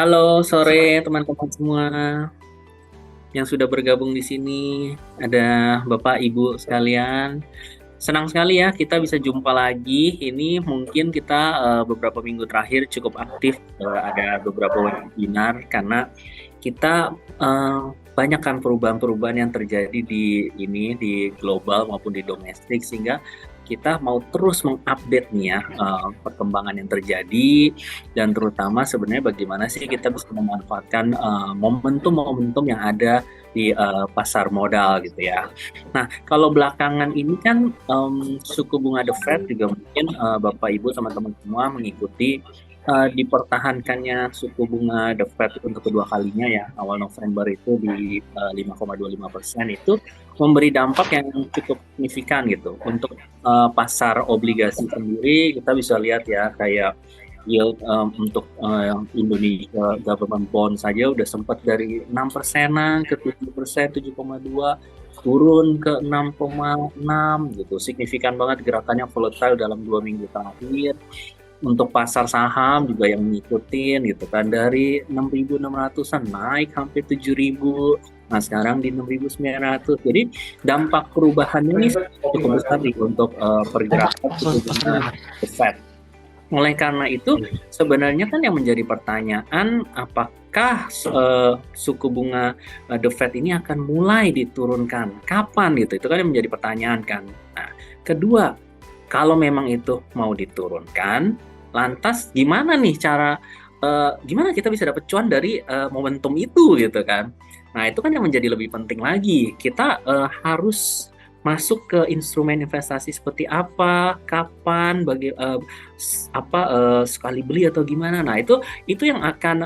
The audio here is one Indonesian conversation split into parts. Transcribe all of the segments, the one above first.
Halo sore teman-teman semua yang sudah bergabung di sini. Ada Bapak Ibu sekalian. Senang sekali ya kita bisa jumpa lagi. Ini mungkin kita beberapa minggu terakhir cukup aktif, ada beberapa webinar karena kita banyak kan perubahan-perubahan yang terjadi di global maupun di domestik, sehingga kita mau terus mengupdate nih ya perkembangan yang terjadi, dan terutama sebenarnya bagaimana sih kita bisa memanfaatkan momentum-momentum yang ada di pasar modal gitu ya. Nah, kalau belakangan ini kan suku bunga The Fed juga mungkin Bapak Ibu teman-teman semua mengikuti dipertahankannya suku bunga The Fed untuk kedua kalinya ya, awal November itu di 5,25% itu memberi dampak yang cukup signifikan gitu untuk pasar obligasi sendiri. Kita bisa lihat ya, kayak yield untuk Indonesia government bond saja udah sempat dari 6%-an ke 7%, 7,2, turun ke 6,6 gitu. Signifikan banget gerakannya, volatile dalam 2 minggu terakhir. Untuk pasar saham juga yang ngikutin gitu kan, dari 6.600-an naik hampir 7.000. Nah, sekarang di 6.900. Jadi dampak perubahan ini cukup besar nih untuk pergerakan suku bunga The Fed. Oleh karena itu, sebenarnya kan yang menjadi pertanyaan, apakah suku bunga The Fed ini akan mulai diturunkan? Kapan gitu? Itu kan yang menjadi pertanyaan kan. Nah, kedua, kalau memang itu mau diturunkan, lantas gimana nih gimana kita bisa dapat cuan dari momentum itu gitu kan? Nah, itu kan yang menjadi lebih penting lagi. Kita harus masuk ke instrumen investasi seperti apa, kapan, sekali beli atau gimana. Nah, itu yang akan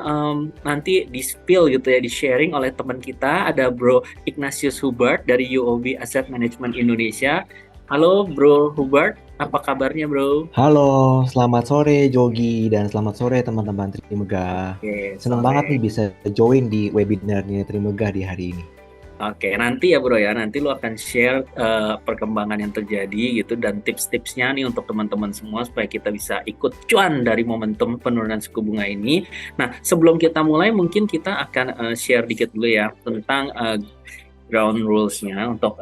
nanti di-spill gitu ya, di-sharing oleh teman kita. Ada Bro Ignatius Hubert dari UOB Asset Management Indonesia. Halo Bro Hubert, apa kabarnya Bro? Halo, selamat sore Jogi dan selamat sore teman-teman Trimegah. Oke, Senang banget nih sore. bisa join di webinarnya Trimegah di hari ini. Oke, nanti ya Bro ya, nanti lu akan share perkembangan yang terjadi gitu dan tips-tipsnya nih untuk teman-teman semua supaya kita bisa ikut cuan dari momentum penurunan suku bunga ini. Nah, sebelum kita mulai mungkin kita akan share dikit dulu ya tentang ground rules-nya untuk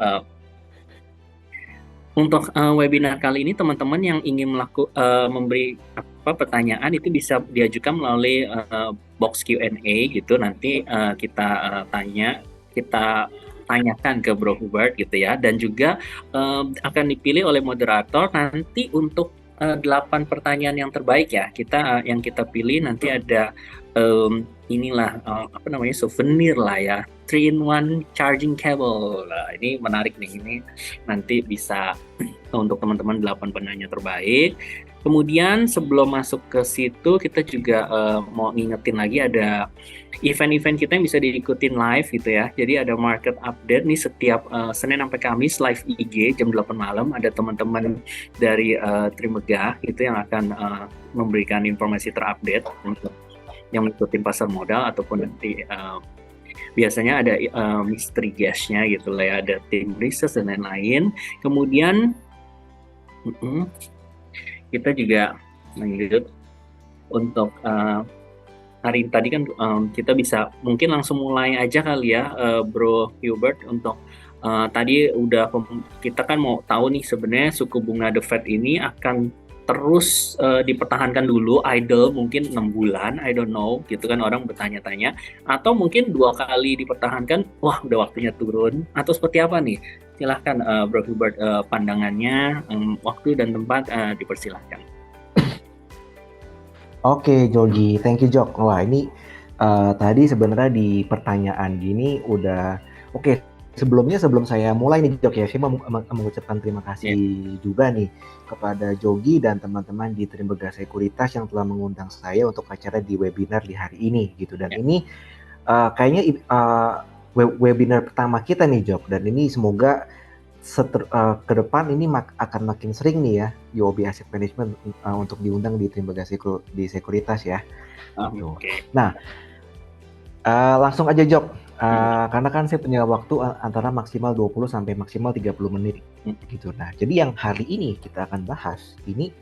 webinar kali ini. Teman-teman yang ingin memberi pertanyaan itu bisa diajukan melalui box Q&A gitu. Nanti kita tanyakan ke Bro Hubert gitu ya. Dan juga akan dipilih oleh moderator nanti untuk 8 pertanyaan yang terbaik ya. Yang kita pilih nanti ada inilah apa namanya, souvenir lah ya, 3-in-1 charging cable. Nah, ini menarik nih, ini nanti bisa untuk teman-teman 8 penanya terbaik. Kemudian sebelum masuk ke situ, kita juga mau ngingetin lagi ada event-event kita yang bisa diikutin live gitu ya. Jadi ada market update nih setiap Senin sampai Kamis, live IG jam 8 malam. Ada teman-teman dari Trimegah itu yang akan memberikan informasi terupdate untuk yang mengikuti pasar modal, ataupun nanti biasanya ada mystery guest-nya gitu lah ya, ada tim research dan lain-lain. Kemudian kita juga lanjut untuk hari tadi kan kita bisa mungkin langsung mulai aja kali ya, Bro Hubert, untuk tadi kita kan mau tahu nih sebenarnya suku bunga The Fed ini akan terus dipertahankan dulu, idle mungkin 6 bulan, I don't know gitu kan, orang bertanya-tanya, atau mungkin 2 kali dipertahankan, wah udah waktunya turun, atau seperti apa nih? Silahkan Bro Hubert, pandangannya, waktu dan tempat dipersilahkan. Oke Jogi, thank you Jok. Wah ini tadi sebenarnya di pertanyaan gini udah oke. Sebelum saya mulai nih Jok ya, saya mau mengucapkan terima kasih juga nih kepada Jogi dan teman-teman di Trimegah Sekuritas yang telah mengundang saya untuk acara di webinar di hari ini gitu. Dan ini kayaknya webinar pertama kita nih Jok, dan ini semoga ke depan ini akan makin sering nih ya UOB Asset Management untuk diundang di Trimegah di Sekuritas ya. Gitu. Nah, langsung aja Jok. Karena kan saya punya waktu antara maksimal 20 sampai maksimal 30 menit gitu. Nah, jadi yang hari ini kita akan bahas ini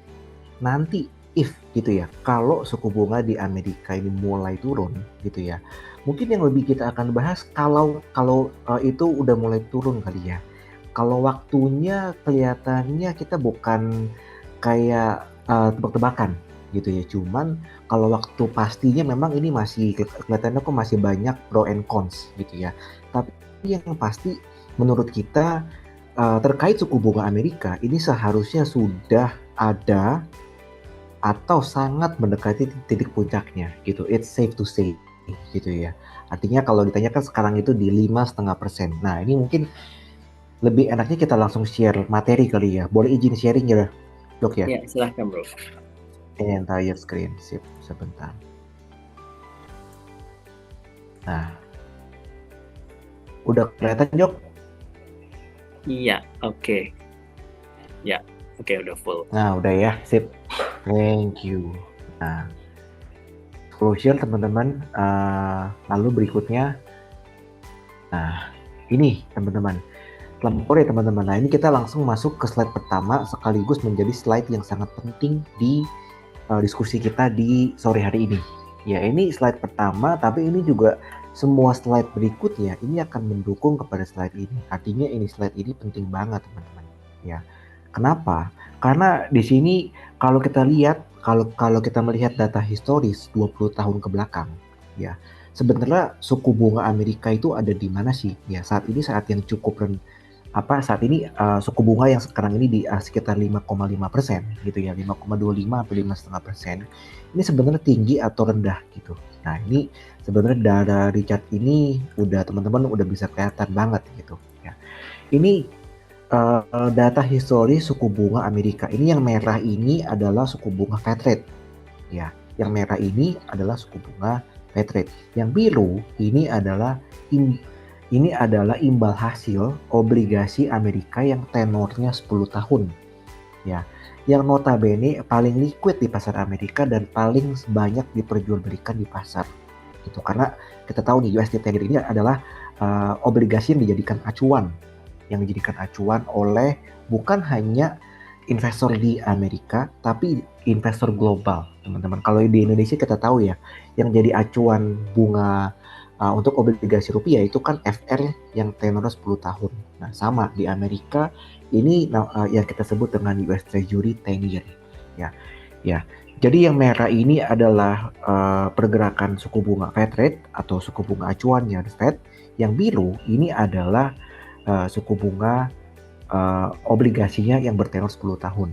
nanti if gitu ya, kalau suku bunga di Amerika ini mulai turun gitu ya, mungkin yang lebih kita akan bahas kalau kalau itu udah mulai turun kali ya. Kalau waktunya kelihatannya kita bukan kayak tebak-tebakan gitu ya. Cuman kalau waktu pastinya memang ini masih kelihatannya kok masih banyak pro and cons gitu ya. Tapi yang pasti menurut kita terkait suku bunga Amerika ini seharusnya sudah ada atau sangat mendekati titik puncaknya gitu. It's safe to say gitu ya. Artinya kalau ditanyakan sekarang itu di 5,5%. Nah ini mungkin lebih enaknya kita langsung share materi kali ya. Boleh izin sharing ya dok ya? Ya, silahkan bro. Entire screen, sip, sebentar. Nah, udah kelihatan Jok? Iya, oke. Ya, oke udah full. Nah, udah ya, sip. Thank you. Nah, closure teman-teman. Lalu berikutnya, nah ini teman-teman. Sore teman-teman. Nah, ini kita langsung masuk ke slide pertama sekaligus menjadi slide yang sangat penting di diskusi kita di sore hari ini. Ya, ini slide pertama, tapi ini juga semua slide berikutnya ini akan mendukung kepada slide ini. Artinya ini slide ini penting banget, teman-teman. Ya. Kenapa? Karena di sini kalau kita lihat, kalau kita melihat data historis 20 tahun ke belakang, ya. Sebenarnya suku bunga Amerika itu ada di mana sih? Ya, saat ini saat yang cukup saat ini suku bunga yang sekarang ini di sekitar 5,5% gitu ya, 5,25 sampai 5,5%. Ini sebenarnya tinggi atau rendah gitu. Nah ini sebenarnya dari chart ini udah teman-teman udah bisa kelihatan banget gitu ya. Ini data historis suku bunga Amerika. Ini yang merah ini adalah suku bunga Fed rate ya. Yang merah ini adalah suku bunga Fed rate. Yang biru ini adalah imbal hasil obligasi Amerika yang tenornya 10 tahun. Ya, yang notabene paling liquid di pasar Amerika dan paling banyak diperjualbelikan di pasar. Itu karena kita tahu nih USD 10 ini adalah obligasi yang dijadikan acuan oleh bukan hanya investor di Amerika tapi investor global, teman-teman. Kalau di Indonesia kita tahu ya, yang jadi acuan bunga untuk obligasi rupiah itu kan FR yang tenornya 10 tahun. Nah, sama di Amerika ini yang kita sebut dengan US Treasury 10 year. Ya. Ya. Jadi yang merah ini adalah pergerakan suku bunga Fed rate atau suku bunga acuannya Fed. Yang biru ini adalah suku bunga obligasinya yang bertenor 10 tahun.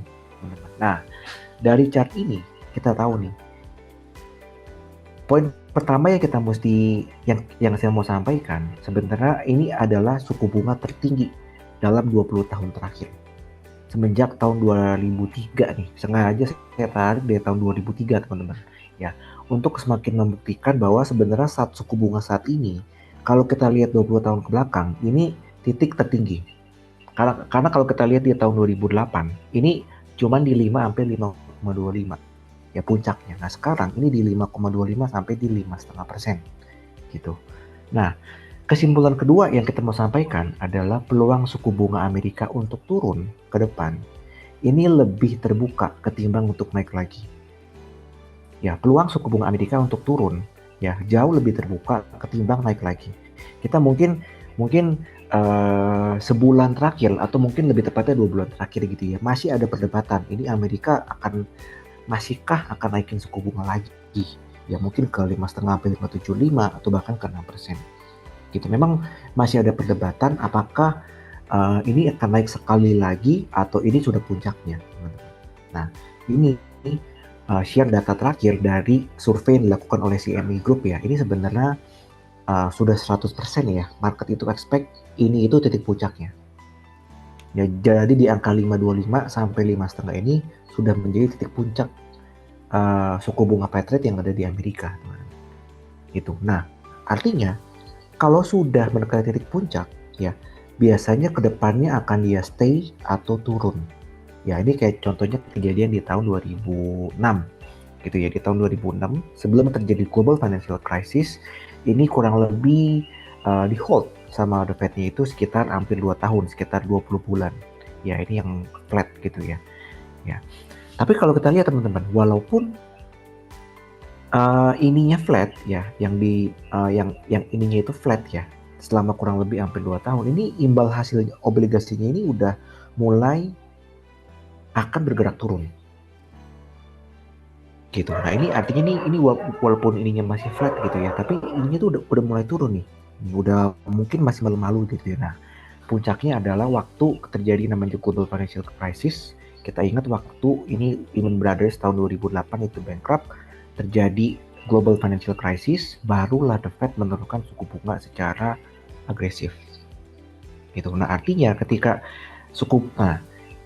Nah, dari chart ini kita tahu nih poin pertama yang kita mesti yang saya mau sampaikan sebenarnya ini adalah suku bunga tertinggi dalam 20 tahun terakhir. Semenjak tahun 2003 nih, sengaja saya tarik dari tahun 2003 teman-teman. Ya, untuk semakin membuktikan bahwa sebenarnya suku bunga saat ini kalau kita lihat 20 tahun ke belakang ini titik tertinggi. Karena kalau kita lihat di tahun 2008 ini cuma di 5 sampai 5,25. Ya puncaknya. Nah sekarang ini di 5,25 sampai di 5,5% gitu. Nah kesimpulan kedua yang kita mau sampaikan adalah peluang suku bunga Amerika untuk turun ke depan ini lebih terbuka ketimbang untuk naik lagi. Ya peluang suku bunga Amerika untuk turun ya jauh lebih terbuka ketimbang naik lagi. Kita mungkin sebulan terakhir atau mungkin lebih tepatnya 2 bulan terakhir gitu ya masih ada perdebatan ini Amerika masihkah akan naikin suku bunga lagi? Ya mungkin ke 5,5 sampai 5,75 atau bahkan ke 6%. Gitu. Memang masih ada perdebatan apakah ini akan naik sekali lagi atau ini sudah puncaknya. Nah, ini share data terakhir dari survei yang dilakukan oleh CME Group ya. Ini sebenarnya sudah 100% ya. Market itu expect ini itu titik puncaknya. Ya, jadi di angka 5,25 sampai 5,5 ini sudah menjadi titik puncak suku bunga Fed rate yang ada di Amerika, teman-teman. Gitu. Nah, artinya kalau sudah mendekati titik puncak, ya biasanya kedepannya akan dia stay atau turun. Ya ini kayak contohnya kejadian di tahun 2006, gitu ya di tahun 2006 sebelum terjadi global financial crisis, ini kurang lebih di hold sama the Fed-nya itu sekitar hampir 2 tahun, sekitar 20 bulan. Ya ini yang flat gitu ya. Ya. Tapi kalau kita lihat teman-teman, walaupun ininya flat ya, yang ininya itu flat ya, selama kurang lebih hampir 2 tahun, ini imbal hasil obligasinya ini udah mulai akan bergerak turun. Gitu. Nah ini artinya ini walaupun ininya masih flat gitu ya, tapi ininya tuh udah mulai turun nih. Udah mungkin masih malu-malu gitu ya. Nah, puncaknya adalah waktu terjadi namanya global financial crisis. Kita ingat waktu ini Lehman Brothers tahun 2008 itu bankrupt, terjadi global financial crisis, barulah The Fed menurunkan suku bunga secara agresif. Gitu. Nah, artinya ketika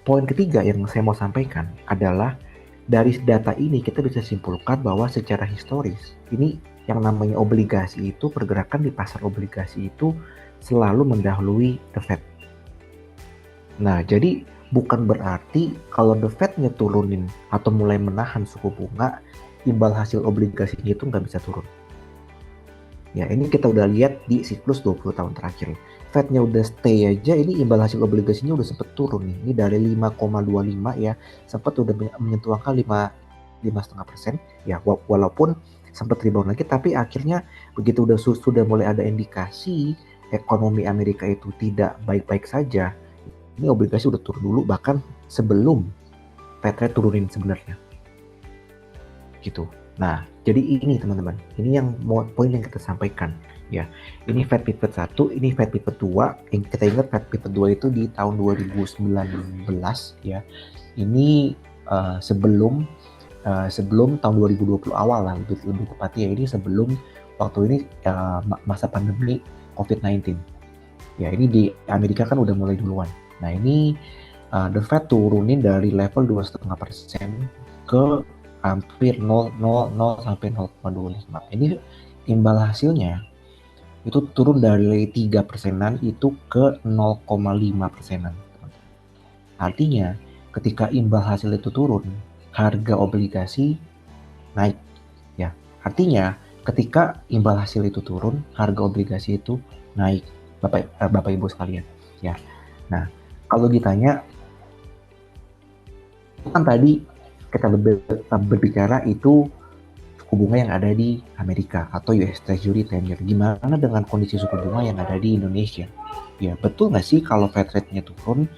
poin ketiga yang saya mau sampaikan adalah dari data ini kita bisa simpulkan bahwa secara historis ini yang namanya obligasi itu, pergerakan di pasar obligasi itu selalu mendahului The Fed. Nah, jadi bukan berarti kalau The Fed-nya turunin atau mulai menahan suku bunga, imbal hasil obligasinya itu nggak bisa turun. Ya, ini kita udah lihat di siklus 20 tahun terakhir. Fed-nya udah stay aja, ini imbal hasil obligasinya udah sempet turun nih. Ini dari 5,25 ya, sempat udah menyentuh angka 5,5%. Ya, walaupun sempat rebound lagi, tapi akhirnya begitu sudah mulai ada indikasi ekonomi Amerika itu tidak baik-baik saja, ini obligasi udah turun dulu, bahkan sebelum Fed rate turunin sebenarnya. Gitu. Nah, jadi ini teman-teman, ini yang poin yang kita sampaikan. Ya, ini Fed pivot 1, ini Fed pivot 2. Yang kita ingat Fed pivot 2 itu di tahun 2019 ya. Ini sebelum tahun 2020 awal lah, lebih tepatnya ini sebelum waktu ini masa pandemi COVID-19. Ya, ini di Amerika kan udah mulai duluan. Nah, ini The Fed turunin dari level 2,5% ke hampir 0,00 sampai 0,25. Ini imbal hasilnya itu turun dari 3%-an itu ke 0,5%-an. Artinya ketika imbal hasil itu turun, harga obligasi naik. Ya, artinya ketika imbal hasil itu turun, harga obligasi itu naik. Bapak Ibu sekalian. Ya. Nah, kalau ditanya, kan tadi kita berbicara itu suku bunga yang ada di Amerika atau US Treasury 10-year. Gimana dengan kondisi suku bunga yang ada di Indonesia? Ya, betul nggak sih kalau Fed rate-nya turun,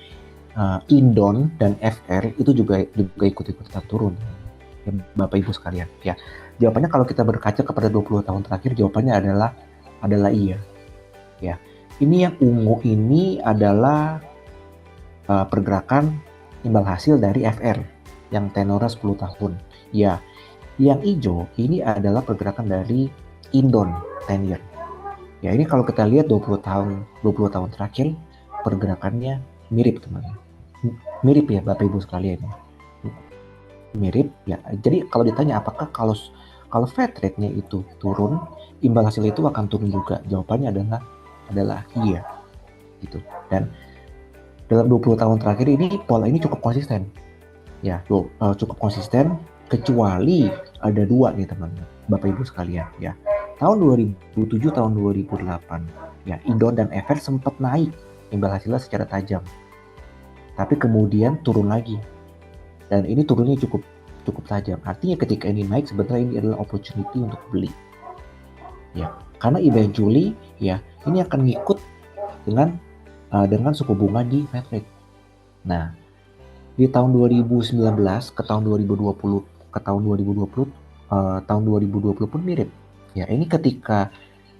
Indon dan FR itu juga ikut-ikutan turun? Ya, Bapak Ibu sekalian. Ya, jawabannya kalau kita berkaca kepada 20 tahun terakhir, jawabannya adalah iya. Ya, ini yang ungu ini adalah pergerakan imbal hasil dari FR yang tenornya 10 tahun. Ya, yang hijau ini adalah pergerakan dari Indon 10-year. Ya, ini kalau kita lihat 20 tahun terakhir pergerakannya mirip, teman-teman. Mirip ya Bapak Ibu sekalian. Mirip ya. Jadi kalau ditanya apakah kalau Fed rate-nya itu turun, imbal hasil itu akan turun juga? Jawabannya adalah iya. Gitu. Dan dalam 20 tahun terakhir ini pola ini cukup konsisten. Ya, cukup konsisten, kecuali ada dua nih teman-teman, Bapak Ibu sekalian ya. Tahun 2007, tahun 2008 ya, Indon dan FR sempat naik imbal hasilnya secara tajam. Tapi kemudian turun lagi. Dan ini turunnya cukup tajam. Artinya ketika ini naik sebenarnya ini adalah opportunity untuk beli. Ya, karena eventually ya ini akan ngikut dengan suku bunga di Fed rate. Nah, di tahun 2019 ke tahun 2020 tahun 2020 pun mirip. Ya, ini ketika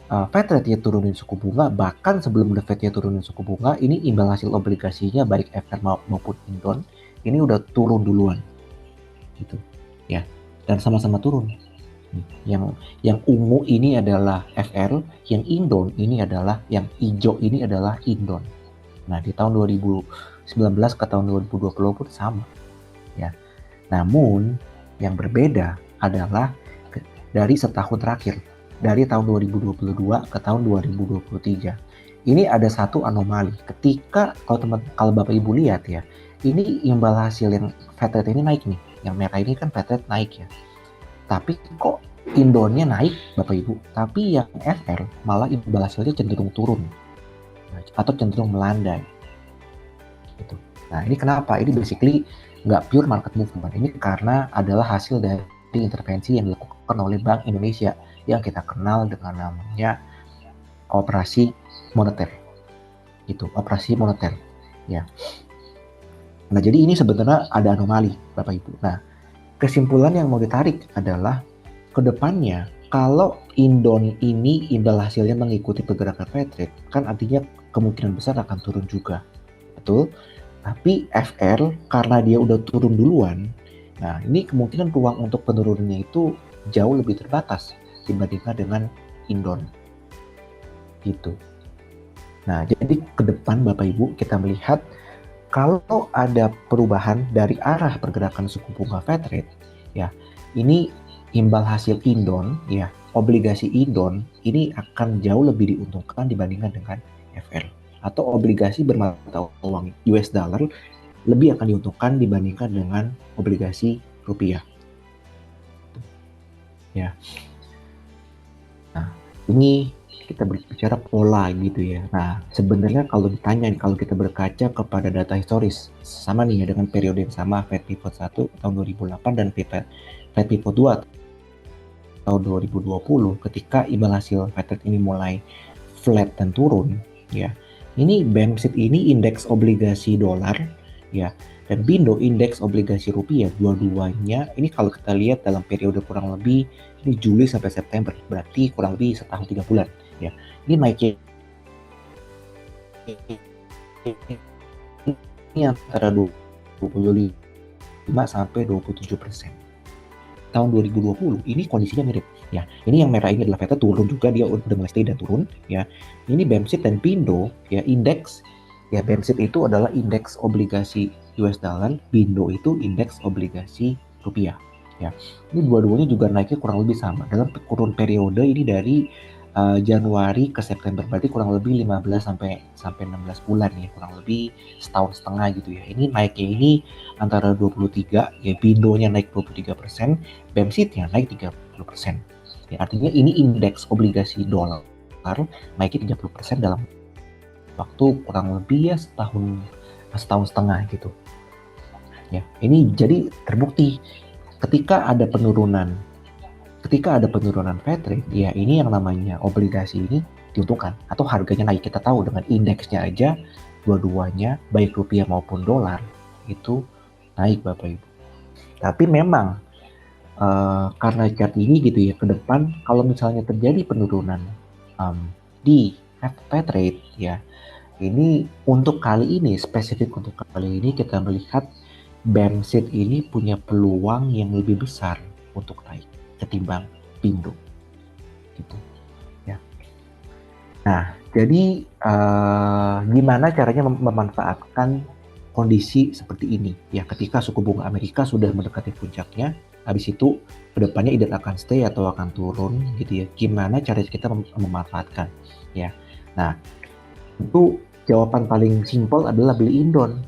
Fed rate-nya turunin suku bunga, bahkan sebelum The Fed-nya turunin suku bunga, ini imbal hasil obligasinya baik FR maupun Indon ini udah turun duluan. Gitu. Ya. Dan sama-sama turun. Yang ungu ini adalah FR, yang Indon ini adalah yang hijau ini adalah Indon. Nah, di tahun 2019 ke tahun 2020 pun sama. Ya. Namun yang berbeda adalah dari setahun terakhir, dari tahun 2022 ke tahun 2023. Ini ada satu anomali. Ketika kalau Bapak Ibu lihat ya, ini imbal hasil yang Fed rate ini naik nih. Yang merah ini kan Fed rate naik ya. Tapi kok Indonnya naik Bapak Ibu, tapi yang FR malah imbal hasilnya cenderung turun atau cenderung melandai. Gitu. Nah, ini kenapa? Ini basically nggak pure market movement. Ini karena adalah hasil dari intervensi yang dilakukan oleh Bank Indonesia yang kita kenal dengan namanya operasi moneter. Itu operasi moneter. Ya. Nah, jadi ini sebenarnya ada anomali, Bapak Ibu. Nah, kesimpulan yang mau ditarik adalah ke depannya kalau Indon ini imbal hasilnya mengikuti pergerakan Fed rate, kan artinya kemungkinan besar akan turun juga. Betul? Tapi FR karena dia udah turun duluan, nah ini kemungkinan ruang untuk penurunannya itu jauh lebih terbatas dibandingkan dengan Indon. Gitu. Nah, jadi ke depan Bapak Ibu kita melihat kalau ada perubahan dari arah pergerakan suku bunga Fed rate, ya ini imbal hasil Indon, ya obligasi Indon ini akan jauh lebih diuntungkan dibandingkan dengan FR atau obligasi bermata uang US dollar lebih akan diuntungkan dibandingkan dengan obligasi rupiah. Ya. Nah, ini kita berbicara pola gitu ya. Nah, sebenarnya kalau ditanya, kalau kita berkaca kepada data historis, sama nih ya dengan periode yang sama, Fed Pivot 1 tahun 2008 dan Fed Pivot 2 tahun 2020, ketika imbal hasil Fed rate ini mulai flat dan turun, ya. Ini BMSIT ini indeks obligasi dolar, ya, dan Bindo indeks obligasi rupiah, dua-duanya ini kalau kita lihat dalam periode kurang lebih ini Juli sampai September, berarti kurang lebih setahun 3 bulan. Ya, ini naiknya ini antara 25 sampai 27%. Tahun 2020 ini kondisinya mirip. Ya, ini yang merah ini adalah Fed turun juga, dia udah mulai stay dan turun. Ya, ini BMSIT dan Bindo, ya indeks. Ya, BMSIT itu adalah indeks obligasi US dollar, Bindo itu indeks obligasi rupiah. Ya, ini dua-duanya juga naiknya kurang lebih sama dalam kurun periode ini dari Januari ke September, berarti kurang lebih 15 sampai 16 bulan ya, kurang lebih setahun setengah gitu ya. Ini naiknya ini antara 23, ya Bindonya naik 23%, BMSIT-nya naik 30%. Ya, artinya ini indeks obligasi dolar naiknya 30% dalam waktu kurang lebih ya setahun setengah gitu. Ya, ini jadi terbukti ketika ada penurunan Fed rate, ya ini yang namanya obligasi ini diuntungkan atau harganya naik. Kita tahu dengan indeksnya aja dua-duanya baik rupiah maupun dolar itu naik Bapak Ibu. Tapi memang karena chart ini gitu ya, ke depan kalau misalnya terjadi penurunan di Fed rate, ya ini untuk kali ini, spesifik untuk kali ini kita melihat BMSIT ini punya peluang yang lebih besar untuk naik ketimbang Bindo gitu ya. Nah, jadi gimana caranya memanfaatkan kondisi seperti ini ya, ketika suku bunga Amerika sudah mendekati puncaknya, habis itu kedepannya either akan stay atau akan turun gitu ya. Gimana cara kita memanfaatkan ya. Nah, itu jawaban paling simpel adalah beli Indon.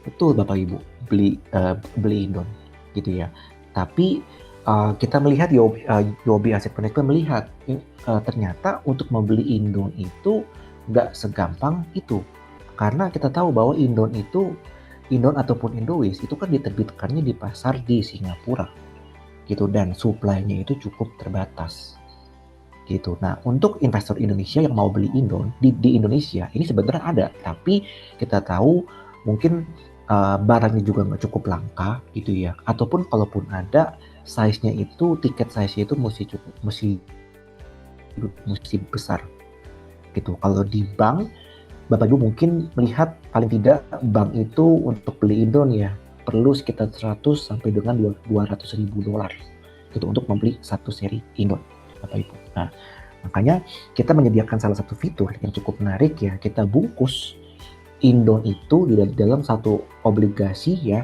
Betul Bapak Ibu, beli Indon gitu ya. Tapi kita melihat UOB Asset Management melihat ternyata untuk membeli Indon itu nggak segampang itu, karena kita tahu bahwa Indon ataupun Indowiz itu kan diterbitkannya di pasar di Singapura gitu, dan supply-nya itu cukup terbatas gitu. Nah, untuk investor Indonesia yang mau beli Indon di Indonesia ini sebenarnya ada, tapi kita tahu mungkin barangnya juga nggak cukup langka gitu ya, ataupun kalaupun ada size-nya itu, tiket size-nya itu mesti besar gitu. Kalau di bank, Bapak Ibu mungkin melihat paling tidak bank itu untuk beli Indon ya perlu sekitar 100 sampai dengan 200 ribu dolar gitu untuk membeli satu seri Indon Bapak Ibu. Nah, makanya kita menyediakan salah satu fitur yang cukup menarik ya, kita bungkus Indon itu di dalam satu obligasi ya,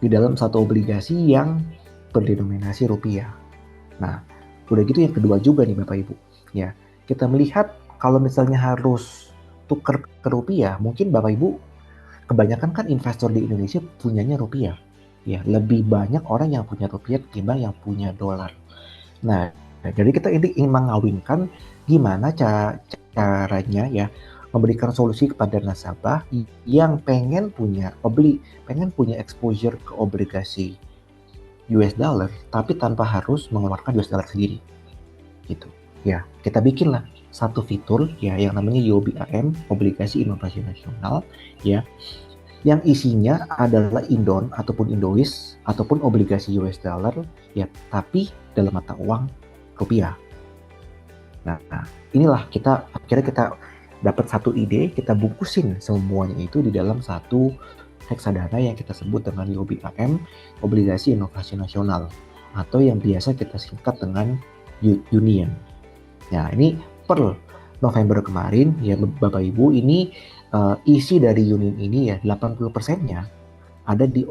di dalam satu obligasi yang berdenominasi rupiah. Nah, udah gitu yang kedua juga nih Bapak Ibu. Ya, kita melihat kalau misalnya harus tukar ke rupiah, mungkin Bapak Ibu kebanyakan kan investor di Indonesia punyanya rupiah. Ya, lebih banyak orang yang punya rupiah ketimbang yang punya dolar. Nah, jadi kita ini ingin mengawinkan gimana caranya ya memberikan solusi kepada nasabah yang pengen punya exposure ke obligasi US dollar tapi tanpa harus mengeluarkan US dollar sendiri gitu. Ya, kita bikinlah satu fitur ya yang namanya YOBIAM, Obligasi Inovasi Nasional ya, yang isinya adalah Indon ataupun Indois ataupun obligasi US dollar ya, tapi dalam mata uang rupiah. Nah, inilah akhirnya kita dapat satu ide, kita bungkusin semuanya itu di dalam satu heksadana yang kita sebut dengan YOBIAM, Obligasi Inovasi Nasional, atau yang biasa kita singkat dengan Union. Nah, ini per November kemarin ya Bapak Ibu, ini isi dari Union ini ya 80%-nya ada di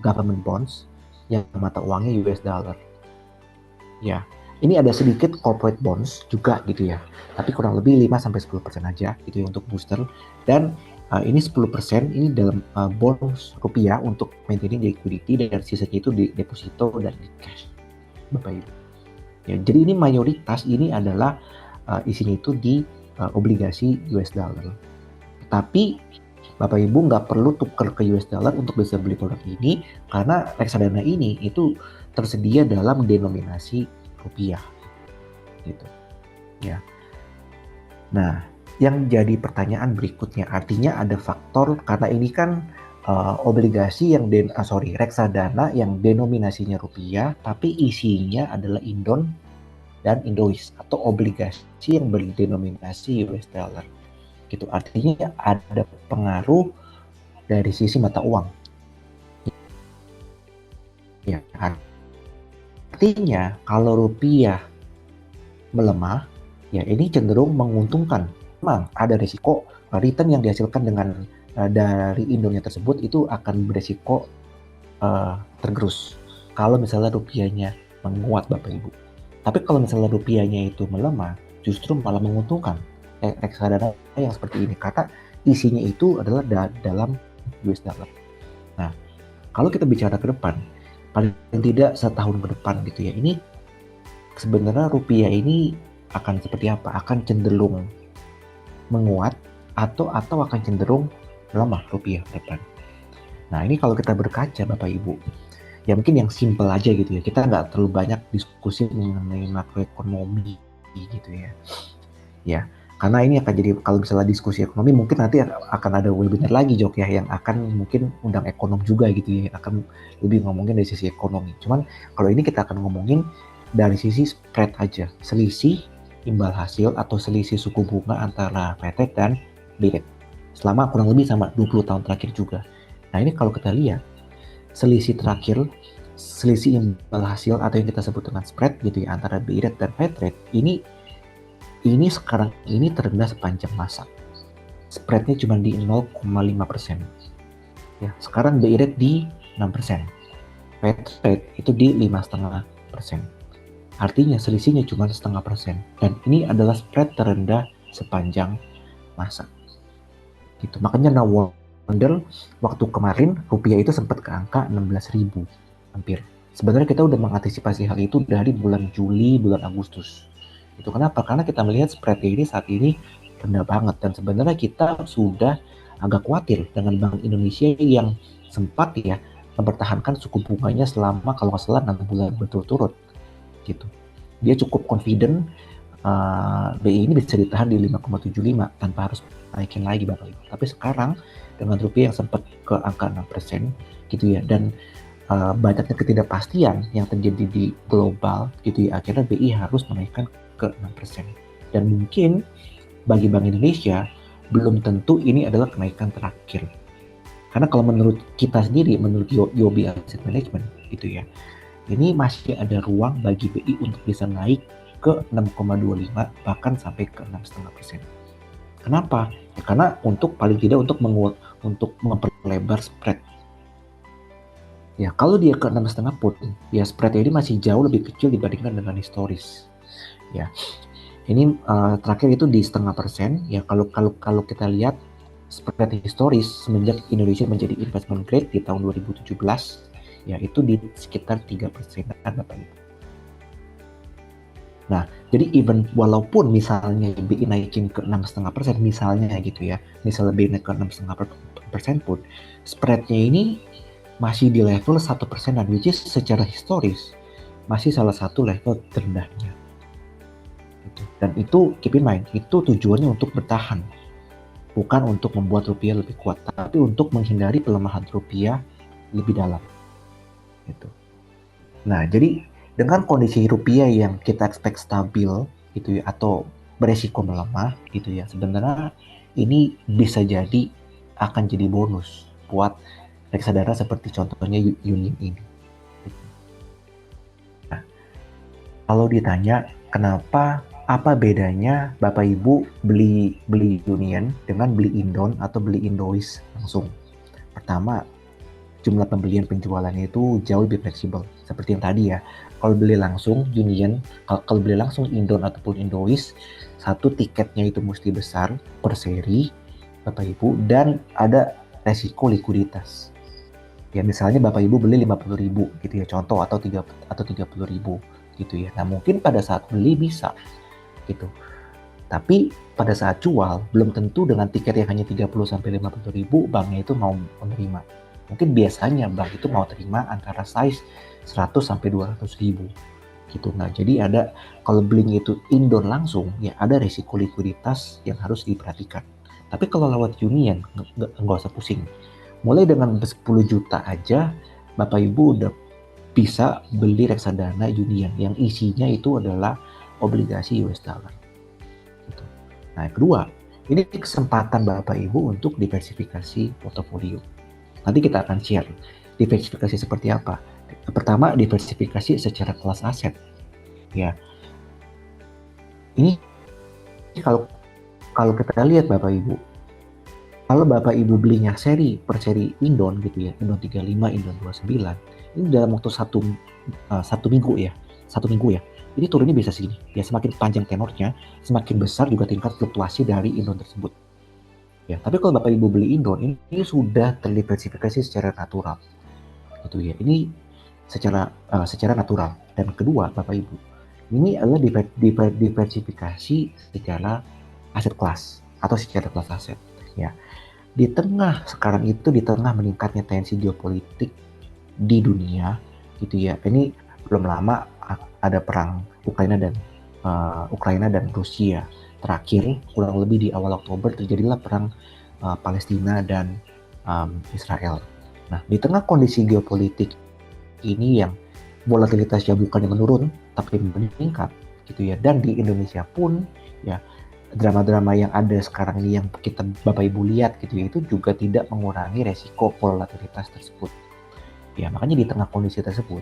government bonds yang mata uangnya US dollar. Ya, ini ada sedikit corporate bonds juga gitu ya. Tapi kurang lebih 5-10% aja gitu ya untuk booster. Dan ini 10% ini dalam bonds rupiah untuk maintaining liquidity, dan sisanya itu di deposito dan di cash Bapak Ibu. Ya, jadi ini mayoritas ini adalah isinya itu di obligasi US dollar. Tapi Bapak Ibu nggak perlu tukar ke US dollar untuk bisa beli produk ini, karena reksadana ini itu tersedia dalam denominasi rupiah gitu ya. Nah, yang jadi pertanyaan berikutnya, artinya ada faktor, karena ini kan obligasi yang reksadana yang denominasinya rupiah tapi isinya adalah Indon dan Indois atau obligasi yang berdenominasi US dollar gitu. Artinya ada pengaruh dari sisi mata uang ya. Artinya kalau rupiah melemah ya ini cenderung menguntungkan. Memang ada risiko return yang dihasilkan dengan dari Indonya tersebut itu akan beresiko tergerus kalau misalnya rupiahnya menguat Bapak Ibu. Tapi kalau misalnya rupiahnya itu melemah, justru malah menguntungkan reksadana yang seperti ini, karena isinya itu adalah dalam US dollar. Nah, kalau kita bicara ke depan, paling tidak setahun ke depan gitu ya, ini sebenarnya rupiah ini akan seperti apa? Akan cenderung menguat atau akan cenderung melemah rupiah ke depan. Nah, ini kalau kita berkaca Bapak Ibu, ya mungkin yang simple aja gitu ya, kita nggak terlalu banyak diskusi mengenai makroekonomi gitu ya. Ya, karena ini akan jadi, kalau misalnya diskusi ekonomi mungkin nanti akan ada webinar lagi Jok ya, yang akan mungkin undang ekonom juga gitu ya, akan lebih ngomongin dari sisi ekonomi. Cuman kalau ini kita akan ngomongin dari sisi spread aja, selisih imbal hasil atau selisih suku bunga antara Fed rate dan BI rate selama kurang lebih sama 20 tahun terakhir juga. Nah, ini kalau kita lihat selisih imbal hasil atau yang kita sebut dengan spread gitu ya antara BI rate dan Fed rate, ini sekarang ini terendah sepanjang masa. Spreadnya cuma di 0,5%. Ya, sekarang BI rate di 6%. Fed rate itu di 5,5%. Artinya selisihnya cuma 0,5%. Dan ini adalah spread terendah sepanjang masa. Gitu. Makanya no wonder waktu kemarin rupiah itu sempat ke angka 16.000 hampir. Sebenarnya kita udah mengantisipasi hal itu dari bulan Juli, bulan Agustus. Itu kenapa? Karena kita melihat spread ini saat ini rendah banget, dan sebenarnya kita sudah agak khawatir dengan Bank Indonesia yang sempat ya mempertahankan suku bunganya selama kalau nggak salah 6 bulan berturut-turut gitu. Dia cukup confident BI ini bisa ditahan di 5,75 tanpa harus naikin lagi Bapak Ibu. Tapi sekarang dengan rupiah yang sempat ke angka 6% gitu ya, dan banyaknya ketidakpastian yang terjadi di global gitu ya, akhirnya BI harus menaikkan ke 6%. Dan mungkin bagi Bank Indonesia belum tentu ini adalah kenaikan terakhir. Karena kalau menurut kita sendiri, menurut YOBI Asset Management gitu ya, ini masih ada ruang bagi BI untuk bisa naik ke 6,25 bahkan sampai ke 6,5%. Kenapa? Ya, karena paling tidak untuk memperlebar spread. Ya, kalau dia ke 6,5 pun, ya spread ini masih jauh lebih kecil dibandingkan dengan historis. Ya, ini terakhir itu di 0,5%. Ya, kalau kita lihat spread historis semenjak Indonesia menjadi investment grade di tahun 2017, ya itu di sekitar 3% Bapak Ibu. Nah, jadi even walaupun misalnya BI naikin ke 6,5% misalnya gitu ya, misalnya BI naik ke 6,5% pun, spreadnya ini masih di level 1%, which is secara historis masih salah satu level terendahnya. Gitu. Dan itu keep in mind, itu tujuannya untuk bertahan, bukan untuk membuat rupiah lebih kuat, tapi untuk menghindari pelemahan rupiah lebih dalam. Gitu. Nah, jadi dengan kondisi rupiah yang kita expect stabil gitu ya, atau beresiko melemah gitu ya, sebenarnya ini bisa jadi akan jadi bonus buat reksadana seperti contohnya Union ini. Nah, kalau ditanya kenapa, apa bedanya Bapak Ibu beli Union dengan beli Indon atau beli Indois langsung? Pertama, jumlah pembelian penjualannya itu jauh lebih fleksibel. Seperti yang tadi ya, kalau beli langsung Union, kalau beli langsung Indon ataupun Indois, satu tiketnya itu mesti besar per seri, Bapak Ibu, dan ada resiko likuiditas. Ya misalnya Bapak Ibu beli 50.000 gitu ya, contoh, atau 30.000 gitu ya. Nah mungkin pada saat beli bisa gitu. Tapi pada saat jual, belum tentu dengan tiket yang hanya 30-50.000, banknya itu mau menerima. Mungkin biasanya bank itu mau terima antara size 100-200.000 gitu. Nah, jadi ada, kalau belinya itu Indon langsung, ya ada risiko likuiditas yang harus diperhatikan. Tapi kalau lewat Union, nggak usah pusing. Mulai dengan 10 juta aja, Bapak Ibu udah bisa beli reksadana Union yang isinya itu adalah obligasi US dollar. Gitu. Nah, yang kedua, ini kesempatan Bapak Ibu untuk diversifikasi portofolio. Nanti kita akan share diversifikasi seperti apa. Pertama, diversifikasi secara kelas aset. Ya, ini kalau kita lihat Bapak Ibu, kalau Bapak Ibu belinya seri per seri Indon gitu ya, Indon 35, Indon 29, ini dalam waktu satu minggu ya, ini turunnya bisa segini. Ya semakin panjang tenornya, semakin besar juga tingkat fluktuasi dari Indon tersebut. Ya, tapi kalau Bapak Ibu beli Indon, ini sudah terdiversifikasi secara natural, gitu ya. Ini secara natural. Dan kedua, Bapak Ibu, ini adalah diversifikasi secara aset kelas atau secara kelas aset. Ya, di tengah sekarang itu, di tengah meningkatnya tensi geopolitik di dunia, gitu ya. Ini belum lama ada perang Ukraina dan Rusia. Terakhir, kurang lebih di awal Oktober, terjadilah perang Palestina dan Israel. Nah, di tengah kondisi geopolitik ini yang volatilitasnya bukannya menurun, tapi meningkat, gitu ya. Dan di Indonesia pun, ya, drama-drama yang ada sekarang ini yang kita Bapak Ibu lihat, gitu ya, itu juga tidak mengurangi resiko volatilitas tersebut. Ya, makanya di tengah kondisi tersebut,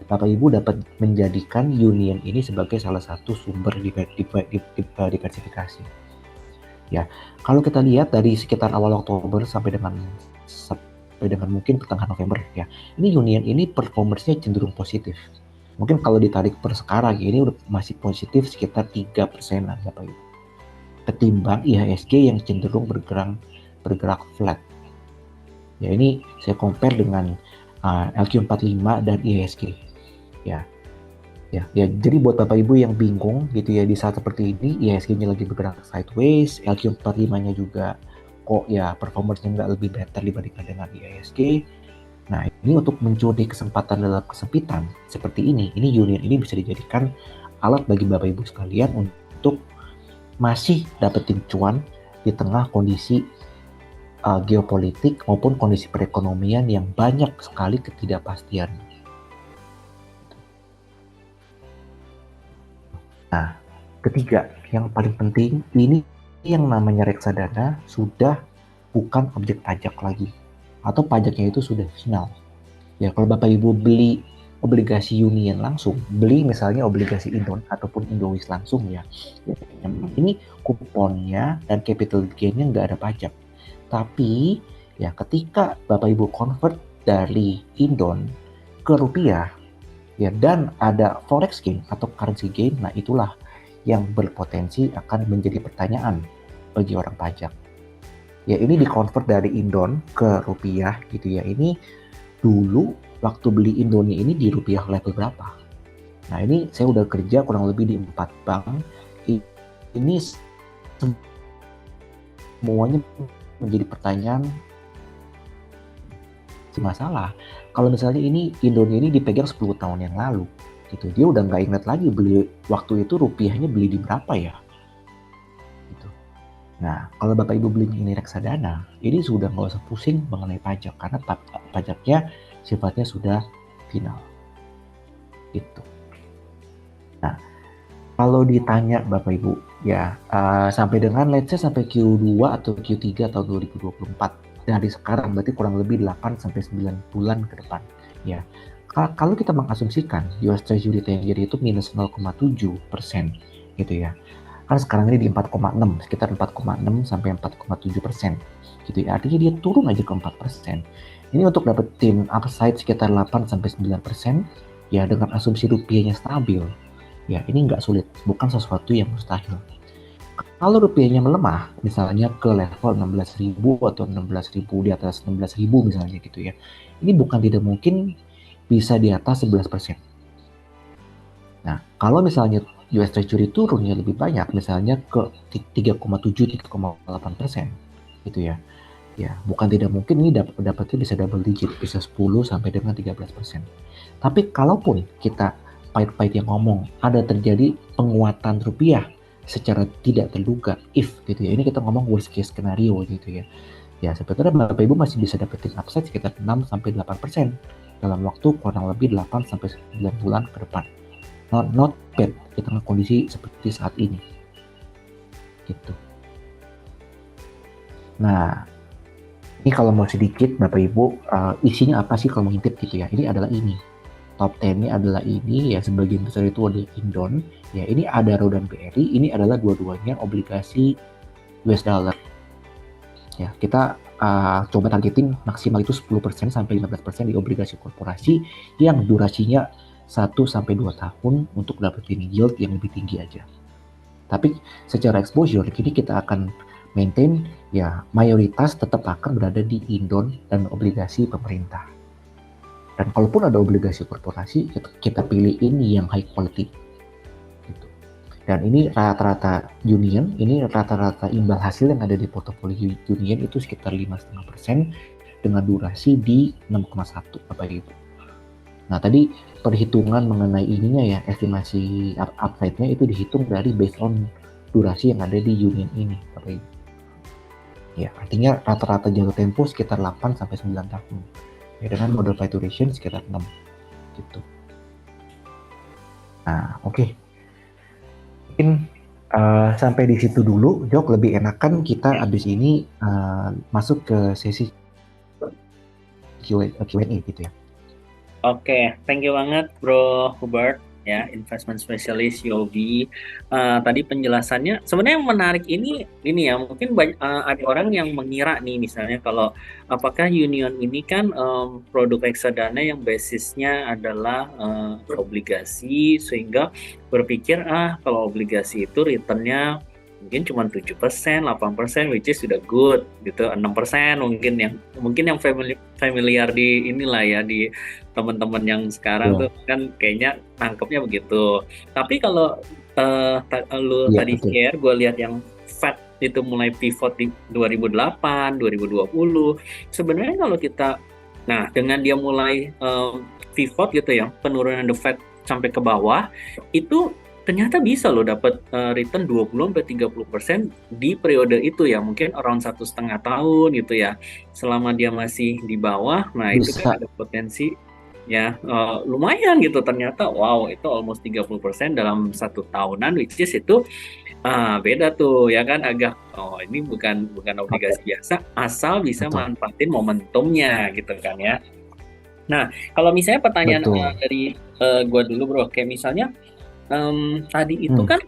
Bapak Ibu dapat menjadikan Union ini sebagai salah satu sumber diversifikasi. Ya, kalau kita lihat dari sekitar awal Oktober sampai dengan mungkin pertengahan November ya, ini Union ini performance-nya cenderung positif. Mungkin kalau ditarik per sekarang ini udah masih positif sekitar 3%-an Bapak Ibu. Ketimbang IHSG yang cenderung bergerak flat. Ya, ini saya compare dengan LQ45 dan IHSG. Ya, jadi buat Bapak Ibu yang bingung gitu ya, di saat seperti ini IHSG-nya lagi bergerak sideways, LQ45-nya juga kok ya performance-nya nggak lebih better dibandingkan dengan IHSG. Nah, ini untuk mencuri kesempatan dalam kesempitan seperti ini Union ini bisa dijadikan alat bagi Bapak Ibu sekalian untuk masih dapetin cuan di tengah kondisi geopolitik maupun kondisi perekonomian yang banyak sekali ketidakpastian. Nah, ketiga, yang paling penting, ini yang namanya reksadana sudah bukan objek pajak lagi, atau pajaknya itu sudah final. Ya, kalau Bapak Ibu beli obligasi Union langsung, beli misalnya obligasi Indon ataupun Indois langsung ya, ini kuponnya dan capital gain-nya nggak ada pajak. Tapi ya ketika Bapak Ibu convert dari Indon ke rupiah, ya, dan ada forex gain atau currency gain, nah itulah yang berpotensi akan menjadi pertanyaan bagi orang pajak. Ya, ini dikonvert dari Indon ke rupiah gitu ya. Ini dulu waktu beli Indonya ini di rupiah level berapa? Nah, ini saya udah kerja kurang lebih di 4 bank. Ini semuanya menjadi pertanyaan si masalah. Kalau misalnya ini Indonesia ini dipegang 10 tahun yang lalu, gitu. Dia udah nggak ingat lagi beli waktu itu rupiahnya beli di berapa ya, gitu. Nah, kalau Bapak Ibu beli ini reksadana, ini sudah nggak usah pusing mengenai pajak karena pajaknya sifatnya sudah final, gitu. Nah, kalau ditanya Bapak Ibu, ya sampai dengan let's say sampai Q2 atau Q3 tahun 2024 dari sekarang berarti kurang lebih 8 sampai 9 bulan ke depan. Ya, kalau kita mengasumsikan US Treasury 10-year itu minus 0,7% gitu ya. Kan sekarang ini di 4,6, sekitar 4,6 sampai 4,7%. Gitu ya. Artinya dia turun aja ke 4%. Ini untuk dapetin upside sekitar 8 sampai 9% ya dengan asumsi rupiahnya stabil. Ya, ini nggak sulit, bukan sesuatu yang mustahil. Kalau rupiahnya melemah, misalnya ke level 16.000 atau 16.000 di atas 16.000 misalnya gitu ya, ini bukan tidak mungkin bisa di atas 11%. Nah, kalau misalnya US Treasury turunnya lebih banyak, misalnya ke 3,7-3,8% gitu ya, ya bukan tidak mungkin ini dapatnya bisa double digit, bisa 10 sampai dengan 13%. Tapi kalaupun kita pahit-pahit yang ngomong ada terjadi penguatan rupiah secara tidak terduga, if gitu ya, ini kita ngomong worst case scenario gitu ya, ya sebetulnya Bapak Ibu masih bisa dapetin upside sekitar 6 sampai 8% dalam waktu kurang lebih 8 sampai 9 bulan ke depan. Not bad di tengah kondisi seperti saat ini gitu. Nah, ini kalau mau sedikit Bapak Ibu isinya apa sih kalau mau ngintip gitu ya, ini adalah ini top 10 ini adalah ini ya, sebagian besar itu ada Indon ya, ini Adaro dan BRI, ini adalah dua-duanya obligasi US dollar ya. Kita coba targetin maksimal itu 10% sampai 15% di obligasi korporasi yang durasinya 1 sampai 2 tahun untuk dapetin yield yang lebih tinggi aja. Tapi secara exposure kini kita akan maintain ya, mayoritas tetap akan berada di Indon dan obligasi pemerintah. Dan kalaupun ada obligasi korporasi, kita pilih ini yang high quality. Gitu. Dan ini rata-rata Union, ini rata-rata imbal hasil yang ada di portofolio Union itu sekitar 5,5% dengan durasi di 6,1 Bapak Ibu. Nah tadi perhitungan mengenai ininya ya, estimasi upside-nya itu dihitung dari based on durasi yang ada di Union ini Bapak Ibu. Ya artinya rata-rata jatuh tempo sekitar 8 sampai 9 tahun. Ya, dengan model flight duration sekitar 6 gitu. Nah oke. Mungkin sampai di situ dulu, Jok, lebih enakan kita abis ini masuk ke sesi Q&A gitu ya. Oke, thank you banget Bro Hubert ya, investment specialist UOB. Tadi penjelasannya sebenarnya yang menarik ini ya, mungkin ada orang yang mengira nih misalnya kalau apakah Union ini kan produk reksadana yang basisnya adalah obligasi, sehingga berpikir kalau obligasi itu returnnya mungkin cuma 7%, 8%, which is sudah good gitu. 6% mungkin yang familiar di inilah ya, di teman-teman yang sekarang tuh kan kayaknya tangkepnya begitu. Tapi kalau lu tadi betul. share, gue lihat yang Fed itu mulai pivot di 2008, 2020. Sebenarnya kalau kita, nah dengan dia mulai pivot gitu ya, penurunan the Fed sampai ke bawah, itu ternyata bisa loh dapat return 20-30% di periode itu ya, mungkin around 1,5 tahun gitu ya. Selama dia masih di bawah, nah itu kan ada potensi ya lumayan gitu, ternyata wow itu almost 30% dalam 1 tahunan, which is itu beda tuh ya kan, agak ini bukan obligasi biasa, asal bisa manfaatin momentumnya gitu kan ya. Nah kalau misalnya pertanyaan dari gue dulu Bro, kayak misalnya tadi itu kan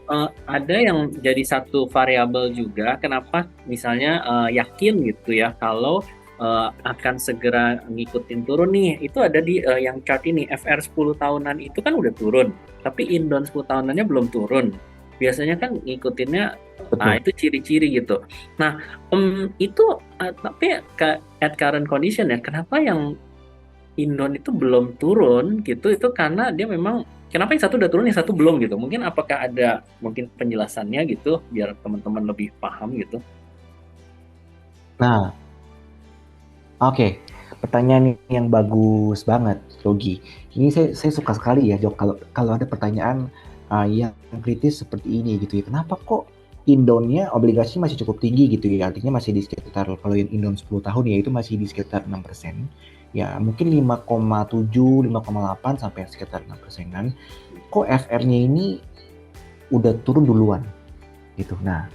ada yang jadi satu variabel juga, kenapa misalnya yakin gitu ya kalau akan segera ngikutin turun nih, itu ada di yang chart ini, FR 10 tahunan itu kan udah turun, tapi Indon 10 tahunannya belum turun. Biasanya kan ngikutinnya, nah itu ciri-ciri gitu. Nah itu tapi at current condition ya, kenapa yang Indon itu belum turun gitu, itu karena dia memang kenapa yang satu udah turun, yang satu belum gitu? Mungkin apakah ada mungkin penjelasannya gitu biar teman-teman lebih paham gitu? Nah, oke, pertanyaan yang bagus banget, Yogi. Ini saya suka sekali ya, Jok, kalau kalau ada pertanyaan yang kritis seperti ini gitu ya. Kenapa kok Indonya obligasi masih cukup tinggi gitu ya? Artinya masih di sekitar, kalau yang Indon 10 tahun ya itu masih di sekitar 6%. Ya mungkin 5,7, 5,8 sampai sekitar 6%-an. Kok FR-nya ini udah turun duluan gitu. Nah,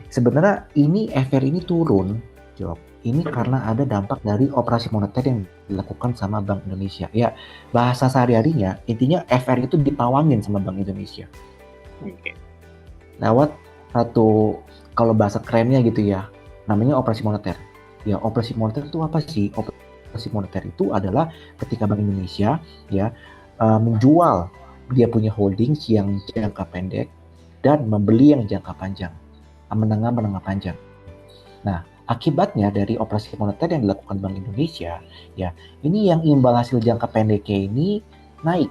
sebenarnya ini FR ini turun, Jok. Ini karena ada dampak dari operasi moneter yang dilakukan sama Bank Indonesia. Ya, bahasa sehari-harinya, intinya FR itu dipawangin sama Bank Indonesia. Oke. Lewat satu, kalau bahasa kerennya gitu ya, namanya operasi moneter. Ya, operasi moneter itu apa sih? Operasi moneter itu adalah ketika Bank Indonesia ya menjual dia punya holdings yang jangka pendek dan membeli yang jangka panjang, menengah panjang. Nah, akibatnya dari operasi moneter yang dilakukan Bank Indonesia, ya, ini yang imbal hasil jangka pendeknya ini naik,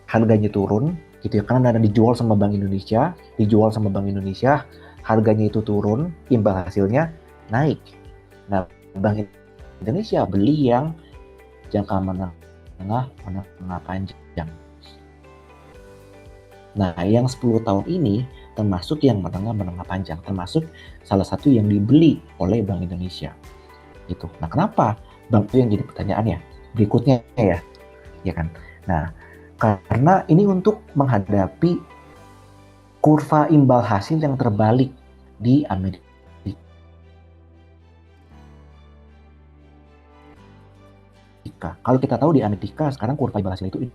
harganya turun, gitu ya, karena ada dijual sama Bank Indonesia, harganya itu turun, imbal hasilnya naik. Nah, Bank Indonesia beli yang jangka menengah panjang. Nah, yang 10 tahun ini termasuk yang menengah panjang, termasuk salah satu yang dibeli oleh Bank Indonesia. Gitu. Nah, kenapa? Bank itu yang jadi pertanyaannya. Berikutnya ya kan. Nah, karena ini untuk menghadapi kurva imbal hasil yang terbalik di Amerika. Kalau kita tahu di Amerika sekarang kurva imbal hasil itu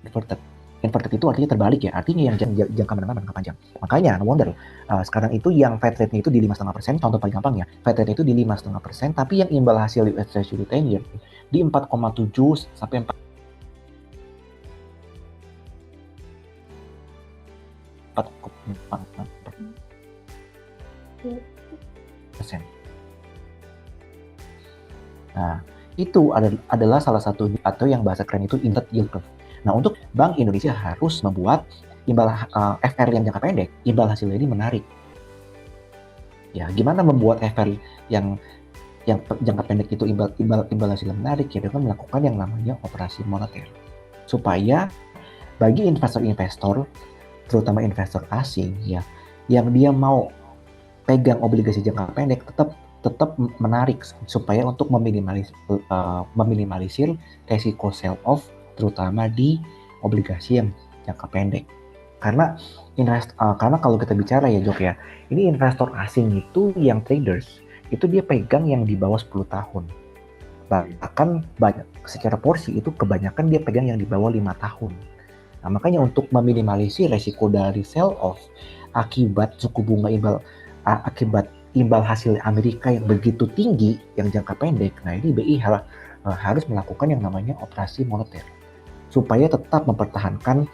inverted. Inverted itu artinya terbalik ya, artinya yang jangka menengah panjang. Makanya no wonder sekarang itu yang Fed rate-nya itu di 5,5%, contoh paling gampang ya, Fed rate itu di 5,5%, tapi yang imbal hasil US Treasury 10 year di 4,7 sampai 4,4%. Nah, itu adalah salah satu atau yang bahasa keren itu inverted yield curve. Nah, untuk Bank Indonesia harus membuat imbal FR yang jangka pendek, imbal hasilnya ini menarik. Ya, gimana membuat FR yang jangka pendek itu imbal hasilnya menarik ya dengan melakukan yang namanya operasi moneter. Supaya bagi investor-investor, terutama investor asing ya, yang dia mau pegang obligasi jangka pendek tetap menarik supaya untuk meminimalisir resiko sell off terutama di obligasi yang jangka pendek. Karena karena kalau kita bicara ya Jok ya, ini investor asing itu yang traders itu dia pegang yang di bawah 10 tahun. Bahkan banyak secara porsi itu kebanyakan dia pegang yang di bawah 5 tahun. Nah, makanya untuk meminimalisir resiko dari sell off akibat suku bunga akibat imbal hasil Amerika yang begitu tinggi yang jangka pendek, nah ini BI harus melakukan yang namanya operasi moneter supaya tetap mempertahankan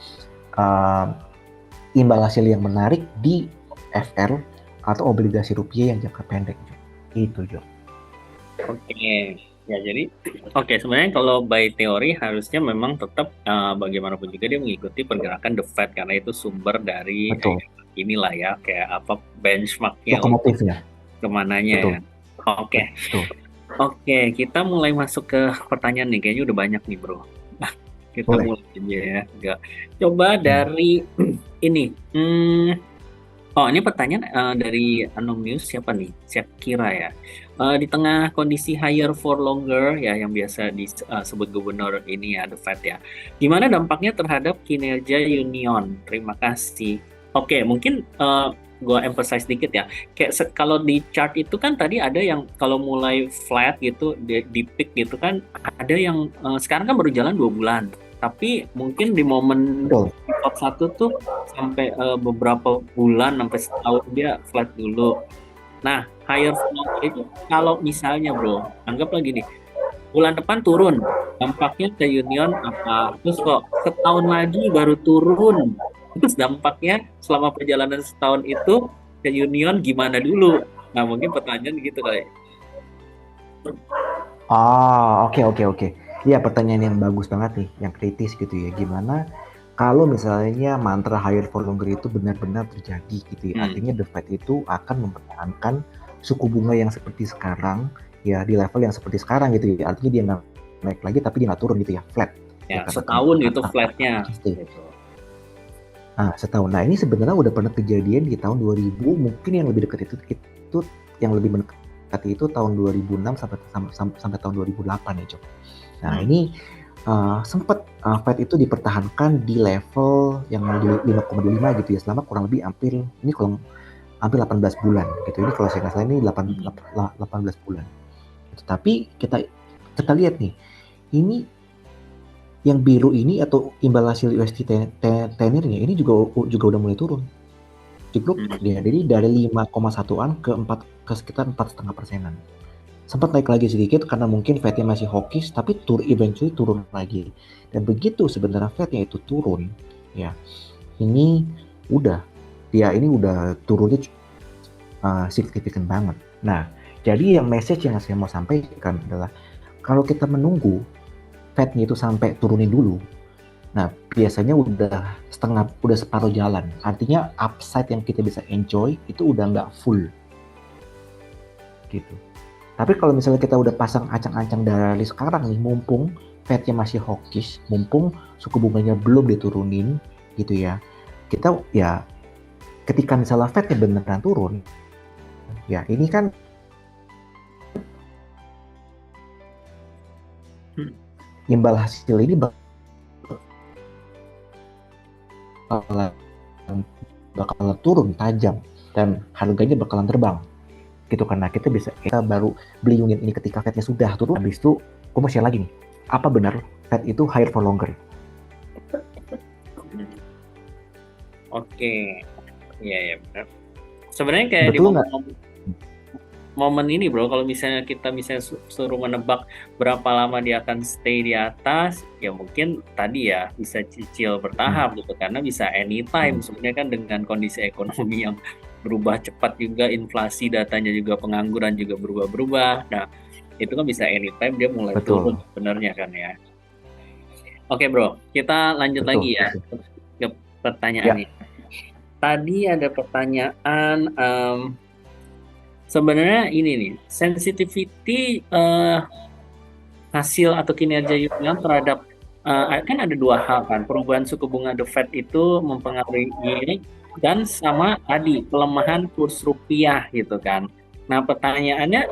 imbal hasil yang menarik di FR atau obligasi rupiah yang jangka pendek. Itu Jo. Oke. Ya, jadi sebenarnya kalau by teori harusnya memang tetap bagaimanapun juga dia mengikuti pergerakan the Fed karena itu sumber dari inilah ya, kayak apa benchmarknya lokomotifnya kemananya ya. Oke, kita mulai masuk ke pertanyaan nih, kayaknya udah banyak nih bro. Kita mulai aja ya. Coba dari ini. Ini pertanyaan dari Anonymous siapa nih? Siapa kira ya? Di tengah kondisi higher for longer ya yang biasa disebut gubernur ini ya, the Fed ya. Gimana dampaknya terhadap kinerja Union? Terima kasih. Oke, mungkin gue emphasize dikit ya. Kayak kalau di chart itu kan tadi ada yang kalau mulai flat gitu, di peak gitu kan, ada yang sekarang kan baru jalan 2 bulan. Tapi mungkin di momen top 1 tuh sampai beberapa bulan sampai setahun dia flat dulu. Nah, higher for longer itu kalau misalnya bro, anggap lagi nih, bulan depan turun, dampaknya ke Union apa? Terus kok setahun lagi baru turun, terus dampaknya selama perjalanan setahun itu ke Union gimana dulu? Nah, mungkin pertanyaan gitu kali. Oke. Ya, pertanyaan yang bagus banget nih, yang kritis gitu ya. Gimana kalau misalnya mantra higher for longer itu benar-benar terjadi gitu ya. Hmm. Artinya the Fed itu akan mempertahankan suku bunga yang seperti sekarang, ya di level yang seperti sekarang gitu ya. Artinya dia nggak naik lagi tapi dia nggak turun gitu ya, flat. Ya, Ya katakan setahun itu flatnya akan stay. gitu. Setahun. Nah, ini sebenarnya udah pernah kejadian di tahun 2000, mungkin yang lebih dekat itu yang lebih mendekati itu tahun 2006 sampai tahun 2008 ya, Cok. Nah, ini sempat Fed itu dipertahankan di level yang di 5,25 gitu ya selama kurang lebih hampir 18 bulan gitu. Ini kalau saya nggak salah ini 18 bulan. Tapi kita lihat nih, ini yang biru ini atau imbal hasil USD 10-year-nya ini juga udah mulai turun. Jeblok dia. Jadi dari 5,1-an ke sekitar 4,5%-an. Sempat naik lagi sedikit karena mungkin Fed-nya masih hawkish, tapi eventually turun lagi. Dan begitu sebenarnya Fed-nya itu turun, ya ini ini udah turunnya signifikan banget. Nah, jadi yang message yang saya mau sampaikan adalah kalau kita menunggu Fed-nya itu sampai turunin dulu, nah biasanya udah separuh jalan. Artinya upside yang kita bisa enjoy itu udah nggak full, gitu. Tapi kalau misalnya kita udah pasang ancang-ancang dari sekarang nih, mumpung Fed-nya masih hawkish, mumpung suku bunganya belum diturunin, gitu ya. Kita ya ketika misalnya Fed-nya beneran turun, ya ini kan imbal hasil ini bakalan turun tajam dan harganya bakalan terbang gitu, karena kita baru beli unit ini ketika Fed-nya sudah turun. Habis itu gue mau share lagi nih, apa benar Fed itu higher for longer? Oke, iya benar. Sebenarnya kayak Betul nggak? momen ini bro, kalau misalnya kita suruh menebak berapa lama dia akan stay di atas, ya mungkin tadi ya bisa cicil bertahap gitu, karena bisa anytime sebenarnya kan dengan kondisi ekonomi yang berubah cepat juga, inflasi datanya juga, pengangguran juga berubah-berubah. Nah, itu kan bisa anytime dia mulai turun sebenarnya kan ya. Oke bro, kita lanjut lagi ya ke pertanyaannya. Ya. Tadi ada pertanyaan sebenarnya ini nih, sensitivity hasil atau kinerja Yuan terhadap kan ada dua hal kan, perubahan suku bunga The Fed itu mempengaruhi yield dan sama tadi pelemahan kurs rupiah gitu kan. Nah pertanyaannya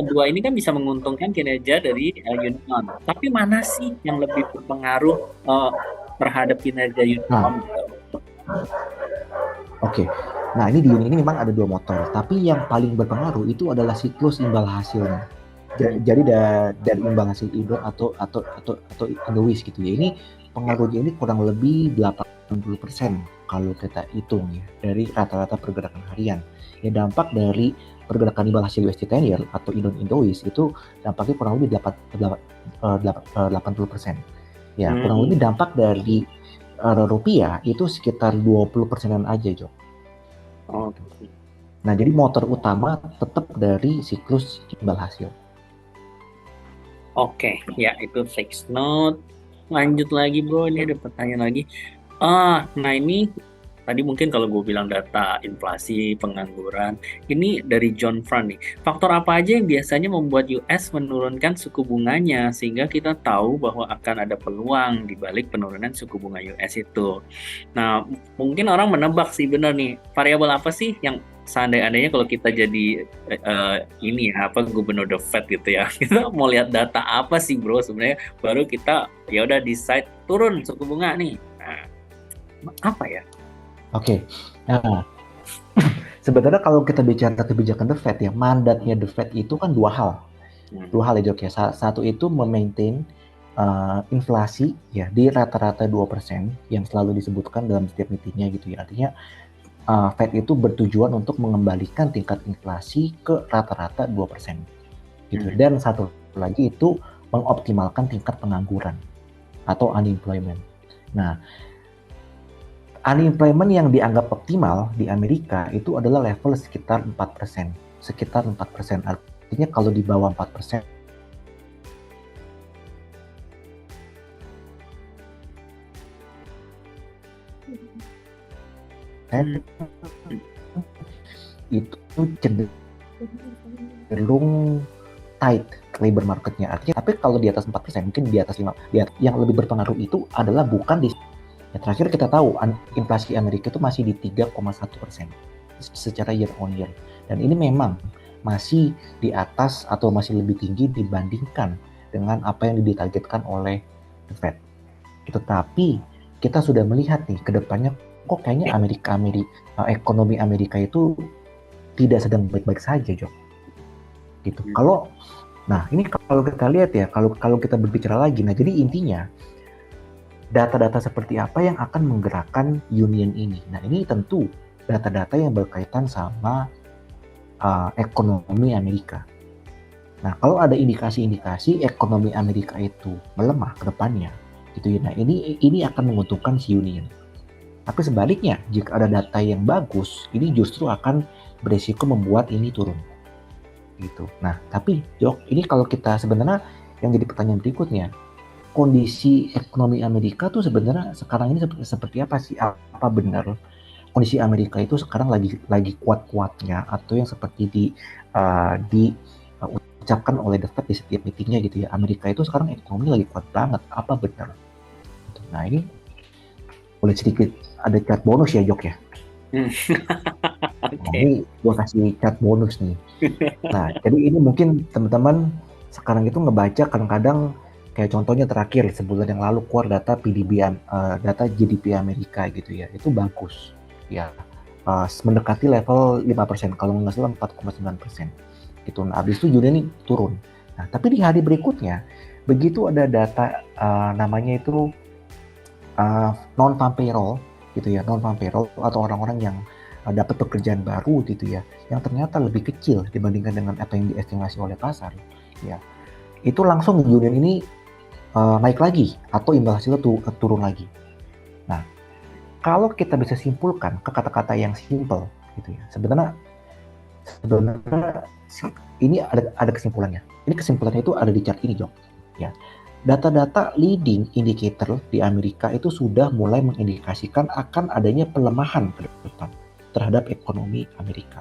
dua ini kan bisa menguntungkan kinerja dari Yuan, tapi mana sih yang lebih berpengaruh terhadap kinerja Yuan? Oke. Nah, ini di Yuan ini memang ada dua motor, tapi yang paling berpengaruh itu adalah siklus imbal hasilnya. Jadi dari imbal hasil Indo atau Indowiz gitu ya. Ini pengaruhnya ini kurang lebih 80% kalau kita hitung ya dari rata-rata pergerakan harian. Ya, dampak dari pergerakan imbal hasil USD 10-year atau Indowiz itu dampaknya kurang lebih 80%. Ya, kurang lebih dampak dari rupiah itu sekitar 20%-an aja, Jo. Nah, jadi motor utama tetap dari siklus imbal hasil. Oke, ya itu fixed note. Lanjut lagi bro, ini ada pertanyaan lagi. Nah ini tadi mungkin kalau gue bilang data inflasi, pengangguran, ini dari John Fran nih. Faktor apa aja yang biasanya membuat US menurunkan suku bunganya sehingga kita tahu bahwa akan ada peluang di balik penurunan suku bunga US itu. Nah, mungkin orang menebak sih benar nih. Variabel apa sih yang seandainya kalau kita jadi gubernur The Fed gitu ya, kita mau lihat data apa sih bro sebenarnya baru kita ya udah decide turun suku bunga nih. Nah, apa ya? Oke. Nah, sebenarnya kalau kita bicara kebijakan The Fed ya, mandatnya The Fed itu kan dua hal. Dua hal ya, Jok ya. Satu itu memaintain inflasi ya di rata-rata 2% yang selalu disebutkan dalam setiap meetingnya gitu ya. Artinya Fed itu bertujuan untuk mengembalikan tingkat inflasi ke rata-rata 2%. Gitu. Dan satu lagi itu mengoptimalkan tingkat pengangguran atau unemployment. Nah, unemployment yang dianggap optimal di Amerika itu adalah level sekitar 4%. Sekitar 4%. Artinya kalau di bawah 4%, Hmm. itu cenderung tight labor marketnya. Artinya, tapi kalau di atas 4%, mungkin di atas 5, yang lebih berpengaruh itu adalah bukan di ya, terakhir kita tahu inflasi Amerika itu masih di 3,1% secara year on year. Dan ini memang masih di atas atau masih lebih tinggi dibandingkan dengan apa yang ditargetkan oleh The Fed. Tetapi kita sudah melihat nih ke depannya kok kayaknya ekonomi Amerika itu tidak sedang baik-baik saja, Jo. Gitu. Nah, ini kalau kita lihat ya, kalau kita berbicara lagi, nah jadi intinya data-data seperti apa yang akan menggerakkan union ini. Nah, ini tentu data-data yang berkaitan sama ekonomi Amerika. Nah, kalau ada indikasi-indikasi ekonomi Amerika itu melemah ke depannya, gitu ya. Nah, ini akan menguntungkan si union. Tapi sebaliknya, jika ada data yang bagus, ini justru akan beresiko membuat ini turun. Gitu. Nah, tapi Jok, ini kalau kita sebenarnya yang jadi pertanyaan berikutnya, kondisi ekonomi Amerika tuh sebenarnya sekarang ini seperti apa sih? Apa benar kondisi Amerika itu sekarang lagi kuat-kuatnya atau yang seperti diucapkan oleh The Fed di setiap meetingnya gitu ya? Amerika itu sekarang ekonomi lagi kuat banget. Apa benar? Nah, ini boleh sedikit ada chart bonus ya, Jok ya. Nah, Oke. ini gue kasih chart bonus nih. Nah, jadi ini mungkin teman-teman sekarang itu ngebaca kadang-kadang kayak contohnya terakhir sebulan yang lalu keluar data data GDP Amerika gitu ya, itu bagus ya, mendekati level 5%, kalau nggak salah 4,9% gitu. Nah, habis itu Juni ini turun. Nah, tapi di hari berikutnya begitu ada data namanya itu non-farm payroll gitu ya, non-farm payroll atau orang-orang yang dapat pekerjaan baru gitu ya, yang ternyata lebih kecil dibandingkan dengan apa yang diestimasi oleh pasar ya, itu langsung union ini naik lagi atau imbal hasilnya turun lagi. Nah, kalau kita bisa simpulkan ke kata-kata yang simple gitu ya, sebenarnya ini ada kesimpulannya. Ini kesimpulannya itu ada di chart ini, Jok. Ya, data-data leading indicator di Amerika itu sudah mulai mengindikasikan akan adanya pelemahan ke depan terhadap ekonomi Amerika.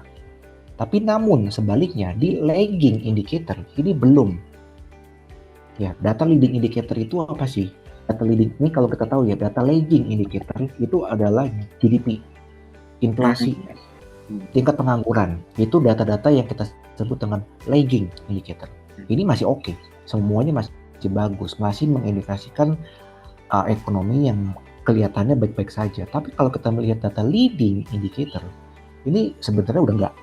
Tapi namun sebaliknya di lagging indicator ini belum. Ya, data leading indicator itu apa sih? Data leading ini kalau kita tahu ya, data lagging indicator itu adalah GDP, inflasi, tingkat pengangguran. Itu data-data yang kita sebut dengan lagging indicator. Ini masih oke, semuanya masih bagus, masih mengindikasikan ekonomi yang kelihatannya baik-baik saja. Tapi kalau kita melihat data leading indicator, ini sebenarnya udah enggak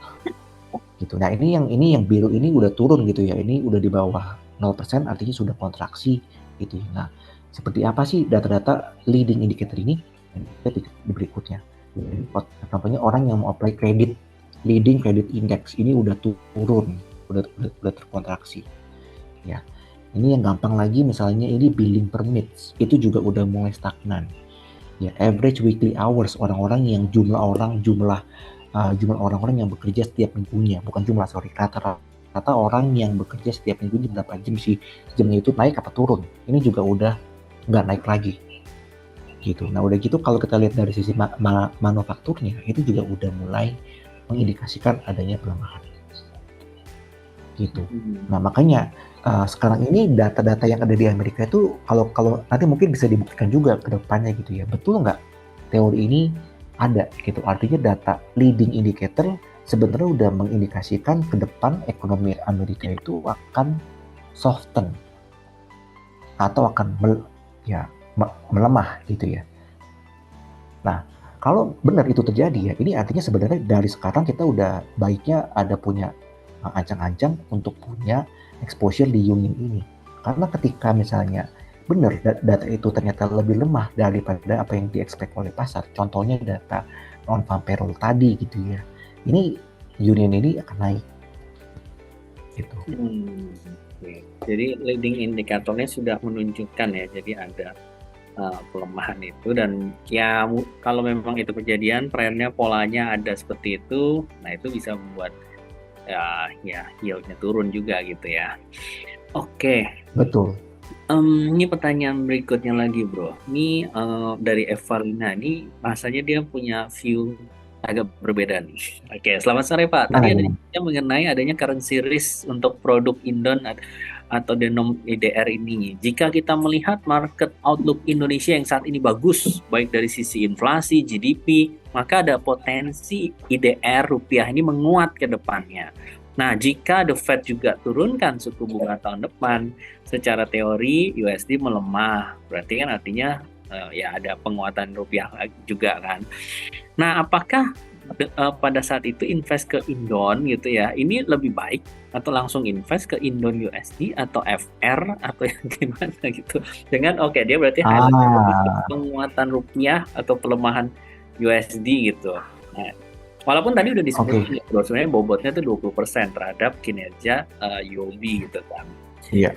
gitu. Nah, ini yang biru ini udah turun gitu ya. Ini udah di bawah 0%, artinya sudah kontraksi gitu ya. Nah, seperti apa sih data-data leading indicator ini? Kita di berikutnya. Contohnya orang yang mau apply kredit, leading credit index ini udah turun, udah terkontraksi. Ya. Ini yang gampang lagi misalnya ini billing permits, itu juga udah mulai stagnan. Ya, average weekly hours orang-orang yang jumlah orang-orang yang bekerja setiap minggunya, bukan jumlah, sorry, rata-rata orang yang bekerja setiap minggunya berapa jam sih, jamnya itu naik apa turun, ini juga udah nggak naik lagi gitu. Nah, udah gitu kalau kita lihat dari sisi manufakturnya itu juga udah mulai mengindikasikan adanya pelemahan gitu. Nah, makanya sekarang ini data-data yang ada di Amerika itu kalau nanti mungkin bisa dibuktikan juga ke depannya gitu ya, betul nggak teori ini ada gitu. Artinya data leading indicator sebenarnya udah mengindikasikan ke depan ekonomi Amerika itu akan soften atau akan melemah gitu ya. Nah, kalau benar itu terjadi ya, ini artinya sebenarnya dari sekarang kita udah baiknya ada punya ancang-ancang untuk punya exposure di union ini. Karena ketika misalnya benar data itu ternyata lebih lemah daripada apa yang di-expect oleh pasar, contohnya data non-farm payroll tadi gitu ya, ini union ini akan naik gitu. Jadi leading indikatornya sudah menunjukkan ya, jadi ada pelemahan itu, dan ya kalau memang itu kejadian, trennya polanya ada seperti itu, nah itu bisa membuat ya yieldnya turun juga gitu ya. Oke. Betul. Ini pertanyaan berikutnya lagi, bro. Ini dari Evalina. Ini rasanya dia punya view agak berbeda nih. Oke, selamat sore Pak. Tadi Gimana ada gimana? mengenai adanya currency risk untuk produk Indon atau denom IDR ini. Jika kita melihat market outlook Indonesia yang saat ini bagus, baik dari sisi inflasi, GDP, maka ada potensi IDR rupiah ini menguat ke depannya. Nah, jika The Fed juga turunkan suku bunga tahun depan, secara teori USD melemah. Berarti kan artinya ya ada penguatan rupiah juga kan. Nah, apakah pada saat itu invest ke Indon gitu ya, ini lebih baik atau langsung invest ke Indon USD atau FR atau yang gimana gitu? Dengan oke, dia berarti highlight lebih ke Ah, penguatan rupiah atau pelemahan USD gitu. Nah, walaupun tadi udah oke. disebutin ya, bro, sebenarnya bobotnya tuh 20% terhadap kinerja UOB gitu kan. Iya.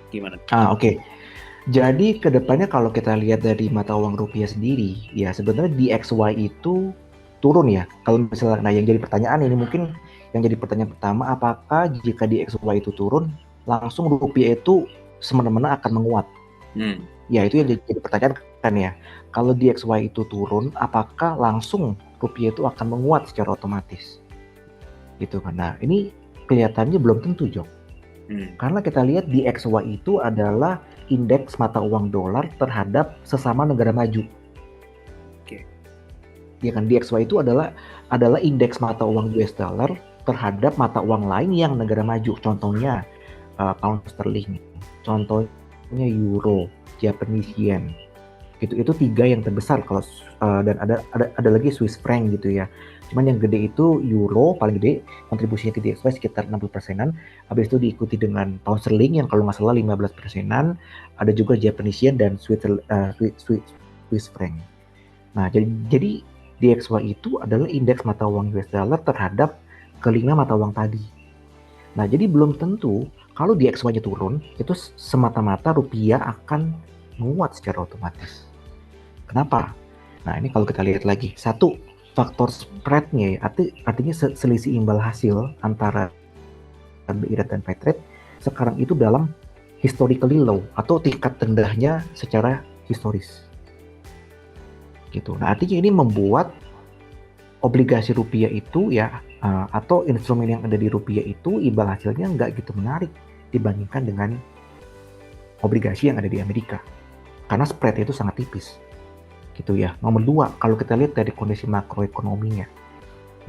Gimana? Oke. Jadi kedepannya kalau kita lihat dari mata uang rupiah sendiri, ya sebenarnya DXY itu turun ya. Kalau misalnya, nah yang jadi pertanyaan ini mungkin yang jadi pertanyaan pertama, apakah jika DXY itu turun, langsung rupiah itu semena-mena akan menguat? Hmm. Ya itu yang jadi pertanyaan kan ya. Kalau DXY itu turun, apakah langsung rupiah itu akan menguat secara otomatis? Gitu kan. Nah ini kelihatannya belum tentu, Jok. Hmm. Karena kita lihat DXY itu adalah indeks mata uang dolar terhadap sesama negara maju. Oke. Ya kan, DXY itu adalah indeks mata uang US dollar terhadap mata uang lain yang negara maju. Contohnya pound sterling, contohnya euro, Japanese yen. Itu tiga yang terbesar kalau dan ada lagi Swiss franc gitu ya. Cuman yang gede itu euro paling gede, kontribusinya ke DXY sekitar 60%-an. Habis itu diikuti dengan pound sterling yang kalau nggak salah 15%-an. Ada juga Japanese yen dan Swiss franc. Nah, jadi DXY itu adalah indeks mata uang US dollar terhadap kelima mata uang tadi. Nah, jadi belum tentu kalau DXY-nya turun, itu semata-mata rupiah akan menguat secara otomatis. Kenapa? Nah, ini kalau kita lihat lagi, satu faktor spread-nya ya, artinya selisih imbal hasil antara BI rate dan Fed rate sekarang itu dalam historically low atau tingkat rendahnya secara historis. Gitu. Nah, artinya ini membuat obligasi rupiah itu ya atau instrumen yang ada di rupiah itu imbal hasilnya nggak gitu menarik dibandingkan dengan obligasi yang ada di Amerika. Karena spread itu sangat tipis. Gitu ya. Nomor dua, kalau kita lihat dari kondisi makroekonominya,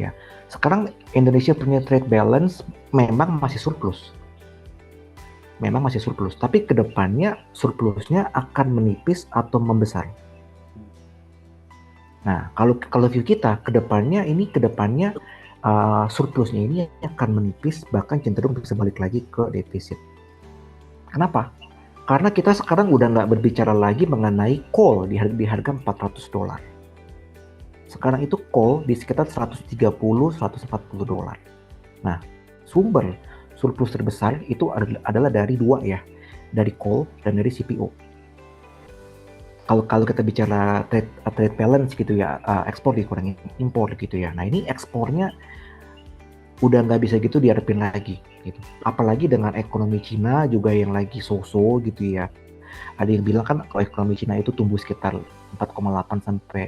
ya sekarang Indonesia punya trade balance memang masih surplus, tapi kedepannya surplusnya akan menipis atau membesar. Nah, kalau view kita kedepannya surplusnya ini akan menipis, bahkan cenderung bisa balik lagi ke defisit. Kenapa? Karena kita sekarang udah nggak berbicara lagi mengenai call di harga $400. Sekarang itu call di sekitar 130-140 dolar. Nah, sumber surplus terbesar itu adalah dari dua ya, dari call dan dari CPO. Kalau kita bicara trade balance gitu ya, ekspor dikurangi impor gitu ya. Nah ini ekspornya udah nggak bisa gitu diharapin lagi gitu. Apalagi dengan ekonomi Cina juga yang lagi so-so gitu ya. Ada yang bilang kan kalau ekonomi Cina itu tumbuh sekitar 4,8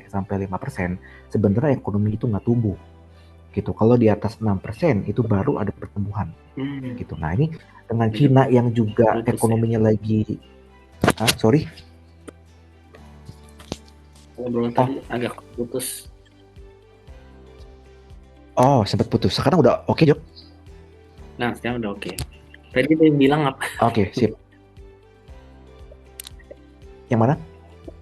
sampai 5%, sebenarnya ekonomi itu nggak tumbuh gitu. Kalau di atas 6% itu baru ada pertumbuhan gitu. Nah ini dengan Agak Cina yang juga putus ya. ekonominya lagi, sorry, Obrolan oh tadi agak putus. sempat putus. Sekarang udah oke, Jok? Nah, sekarang udah oke. Tadi ada yang bilang apa? Oke, sip. Yang mana?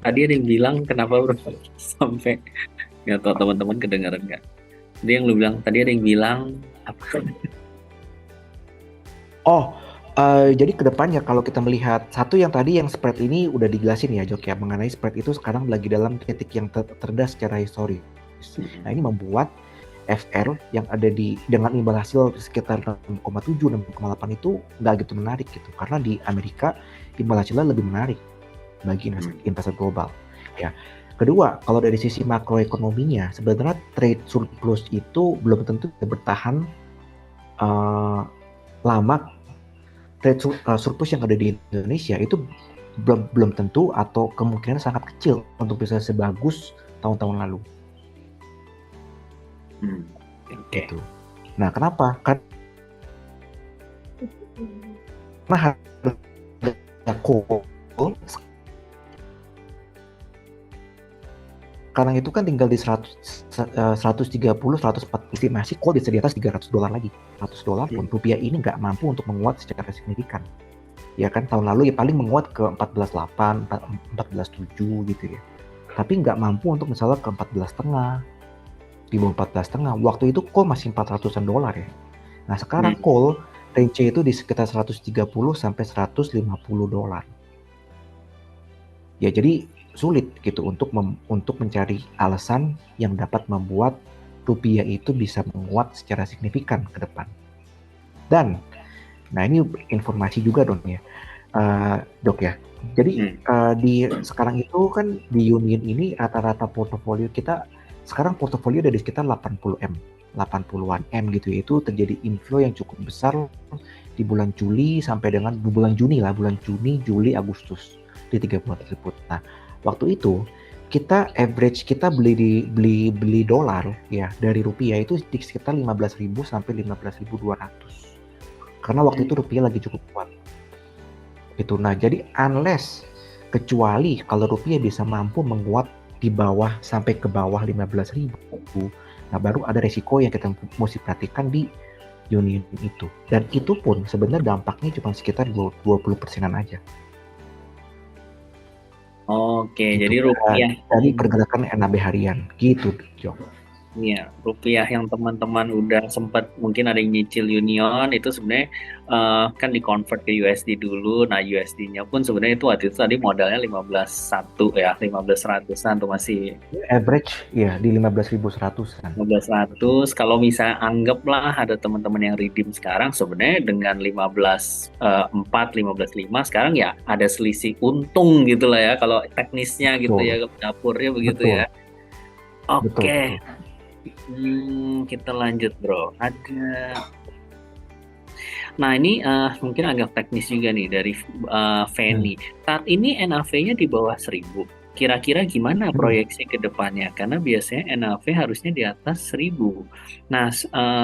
Tadi ada yang bilang kenapa bro sampai nggak tahu teman-teman kedengaran nggak? Tadi yang lu bilang, tadi ada yang bilang apa? Oh, jadi kedepannya kalau kita melihat satu yang tadi yang spread ini udah dijelasin ya Jok ya, mengenai spread itu sekarang lagi dalam titik yang terendah secara historis. Nah ini membuat FR yang ada dengan imbal hasil sekitar 6,7, 6,8 itu nggak gitu menarik gitu. Karena di Amerika imbal hasilnya lebih menarik bagi investor global. Ya. Kedua, kalau dari sisi makroekonominya, sebenarnya trade surplus itu belum tentu bertahan lama. Trade surplus yang ada di Indonesia itu belum tentu atau kemungkinan sangat kecil untuk bisa sebagus tahun-tahun lalu. Oke. gitu. Nah, kenapa? Karena harga coal sekarang itu kan tinggal di 130, 140, estimasi coal bisa di atas $300 lagi. $100 pun rupiah ini nggak mampu untuk menguat secara signifikan. Ya kan, tahun lalu ya paling menguat ke 14,8, 14,7 gitu ya. Tapi nggak mampu untuk misalnya ke 14,5, di bawah 14,5. Waktu itu coal masih $400-an ya. Nah sekarang coal range itu di sekitar 130 sampai $150. Ya jadi sulit gitu untuk mencari alasan yang dapat membuat rupiah itu bisa menguat secara signifikan ke depan. Dan, nah ini informasi juga dong ya, Dok ya. Jadi di sekarang itu kan di Union ini rata-rata portofolio kita sekarang portofolio ada di sekitar 80-an M gitu ya. Itu terjadi inflow yang cukup besar di bulan Juli sampai dengan bulan Juni, Juli, Agustus di 3 bulan tersebut. Nah, waktu itu kita average kita beli dolar ya dari rupiah itu di sekitar 15.000 sampai 15.200. Karena waktu itu rupiah lagi cukup kuat. Itu. Nah, jadi kecuali kalau rupiah bisa mampu menguat di bawah sampai ke bawah 15.000, nah baru ada resiko yang kita mesti perhatikan di Union itu. Dan itu pun sebenarnya dampaknya cuma sekitar 20%-an aja. Oke, Gitu. jadi rupiah dari pergerakan NAB harian gitu, Jo. Iya, rupiah yang teman-teman udah sempat mungkin ada yang nyicil Union itu sebenarnya kan di-convert ke USD dulu. Nah, USD-nya pun sebenarnya itu waktu itu tadi modalnya 15.1 ya, 15.100-an tuh masih Average ya di 15.100-an. 15.100. Kalau misalnya anggaplah ada teman-teman yang redeem sekarang sebenarnya dengan 15.4, 15.5 sekarang ya ada selisih untung gitu lah ya kalau teknisnya gitu Betul. ya, dapurnya begitu Betul. ya. Oke. Betul. Kita lanjut bro. Nah ini mungkin agak teknis juga nih dari Feni. Saat ini NAV-nya di bawah 1.000. Kira-kira gimana proyeksi ke depannya? Karena biasanya NAV harusnya di atas 1.000. Nah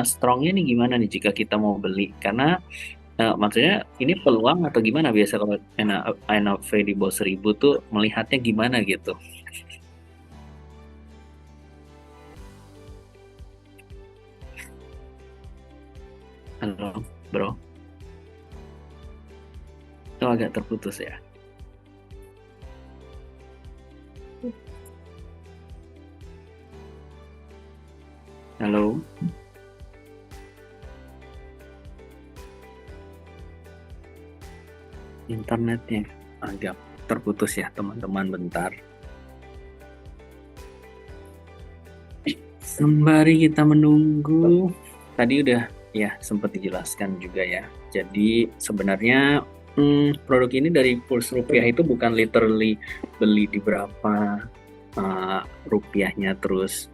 strongnya nih gimana nih jika kita mau beli? Karena maksudnya ini peluang atau gimana biasa kalau NAV di bawah 1.000 tuh melihatnya gimana gitu? Halo, bro. Itu agak terputus ya. Halo. Internetnya agak terputus ya teman-teman, bentar. Sembari kita menunggu, tadi udah ya sempat dijelaskan juga ya. Jadi sebenarnya produk ini dari kurs rupiah itu bukan literally beli di berapa rupiahnya terus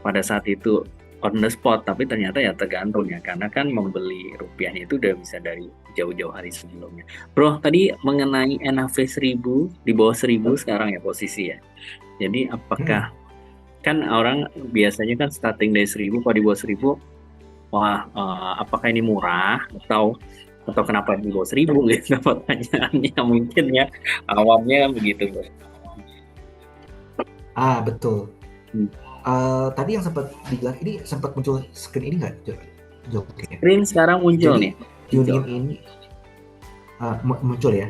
pada saat itu on the spot, tapi ternyata ya tergantung ya, karena kan membeli rupiahnya itu udah bisa dari jauh-jauh hari sebelumnya. Bro, tadi mengenai NAV 1.000, di bawah 1.000 sekarang ya posisi ya. Jadi apakah kan orang biasanya kan starting dari 1.000, kalau di bawah 1.000, wah apakah ini murah atau kenapa di bawah 1.000 gitu pertanyaannya mungkin ya, awamnya begitu bro. Betul. Tadi yang sempat dibilang ini sempat muncul screen ini nggak, Jo? Screen sekarang muncul. Jadi, nih. Union ini muncul ya.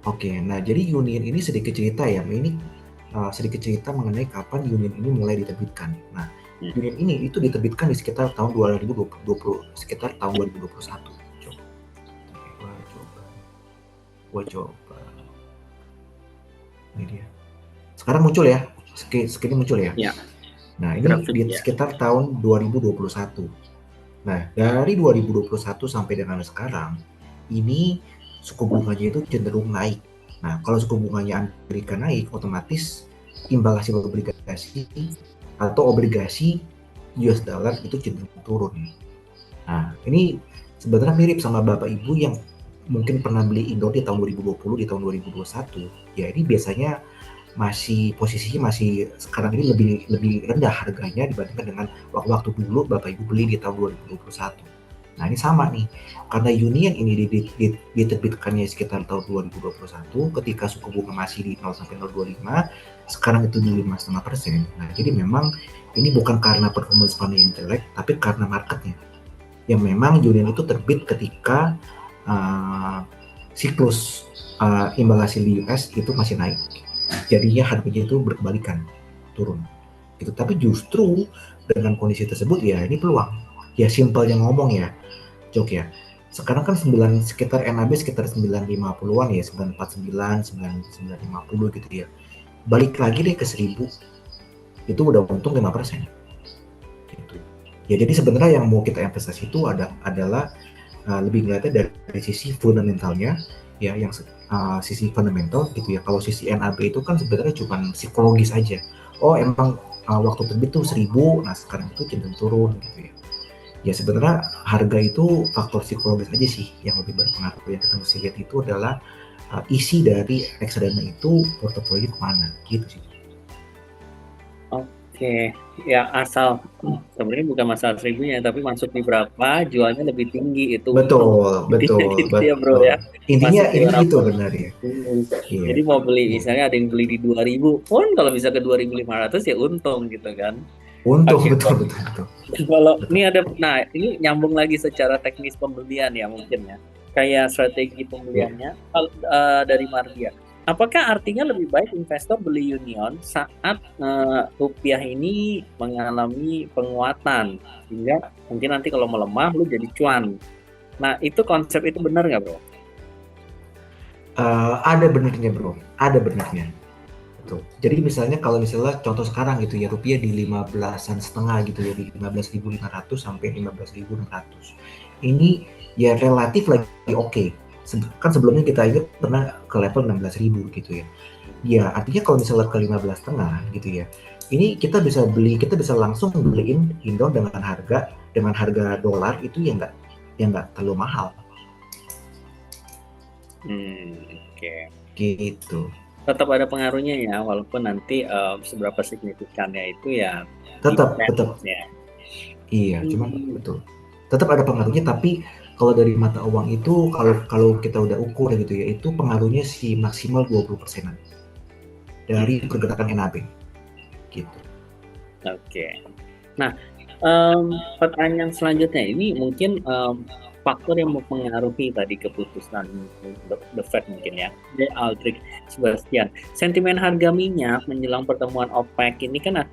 Oke, nah jadi Union ini sedikit cerita ya. Ini sedikit cerita mengenai kapan Union ini mulai diterbitkan. Nah, Union ini itu diterbitkan di sekitar tahun 2020, sekitar tahun 2021. Coba. Ini dia. Sekarang muncul ya. Screen muncul ya. Ya. Nah, ini di sekitar tahun 2021. Nah, dari 2021 sampai dengan sekarang, ini suku bunganya itu cenderung naik. Nah, kalau suku bunganya Amerika naik, otomatis imbal hasil obligasi atau obligasi US dollar itu cenderung turun. Nah, ini sebenarnya mirip sama Bapak Ibu yang mungkin pernah beli Indo di tahun 2020, di tahun 2021. Ya, ini biasanya posisinya masih sekarang ini lebih rendah harganya dibandingkan dengan waktu dulu Bapak Ibu beli di tahun 2021. Nah ini sama nih, karena Union ini diterbitkannya sekitar tahun 2021 ketika suku bunga masih di 0 sampai 0,25, sekarang itu di 5,5%. Nah jadi memang ini bukan karena performance fund yang jelek, tapi karena marketnya. Yang memang Union itu terbit ketika siklus imbal hasil di US itu masih naik. Jadinya harganya itu berkebalikan, turun. Gitu. Tapi justru dengan kondisi tersebut ya ini peluang. Ya simpelnya ngomong ya, Jok ya. Sekarang kan sekitar NAB sekitar 950-an ya, 949, 950 gitu ya. Balik lagi deh ke 1000. Itu udah untung 5%. Gitu. Ya jadi sebenarnya yang mau kita investasi itu adalah lebih ngeliatnya dari sisi fundamentalnya ya, yang sisi fundamental gitu ya. Kalau sisi NAB itu kan sebenarnya cuma psikologis aja. Oh emang waktu terbit tuh 1000, nah sekarang itu cenderung turun gitu ya. Ya sebenarnya harga itu faktor psikologis aja sih yang lebih berpengaruh. Yang kita mesti lihat itu adalah isi dari reksadana itu portofolio kemana gitu sih. Oke, ya asal sebenarnya bukan masalah 1000-nya, tapi masuk di berapa, jualnya lebih tinggi itu untung. Betul. Gitu ya bro ya. Intinya Masuk di gitu berapa? benar ya. Jadi mau beli, misalnya ada yang beli di 2000 pun kalau bisa ke 2500 ya untung gitu kan. Untung, Oke, betul. kalau ini ada, nah ini nyambung lagi secara teknis pembelian ya mungkin ya. Kayak strategi pembeliannya dari Mardia. Apakah artinya lebih baik investor beli Union saat rupiah ini mengalami penguatan, sehingga mungkin nanti kalau melemah lu jadi cuan. Nah itu konsep itu benar nggak bro? Ada benernya bro, ada benernya. Betul. Jadi misalnya kalau misalnya contoh sekarang gitu ya, rupiah di 15-an setengah gitu ya, di 15.500 sampai 15.600. Ini ya relatif lagi oke. Kan sebelumnya kita ingat pernah ke level 16.000 gitu ya. Ya artinya kalau misalnya ke 15 setengah gitu ya, ini kita bisa langsung beliin Indo dengan harga dolar itu yang nggak terlalu mahal. Oke. Gitu. Tetap ada pengaruhnya ya, walaupun nanti seberapa signifikannya itu ya tetap ya. Iya, cuman betul tetap ada pengaruhnya, tapi kalau dari mata uang itu kalau kita udah ukur gitu ya, itu pengaruhnya si maksimal 20%-an dari pergerakan NAB gitu. Oke. Nah, pertanyaan selanjutnya ini mungkin faktor yang mempengaruhi tadi keputusan The Fed mungkin ya, Aldrich Sebastian. Sentimen harga minyak menjelang pertemuan OPEC ini kan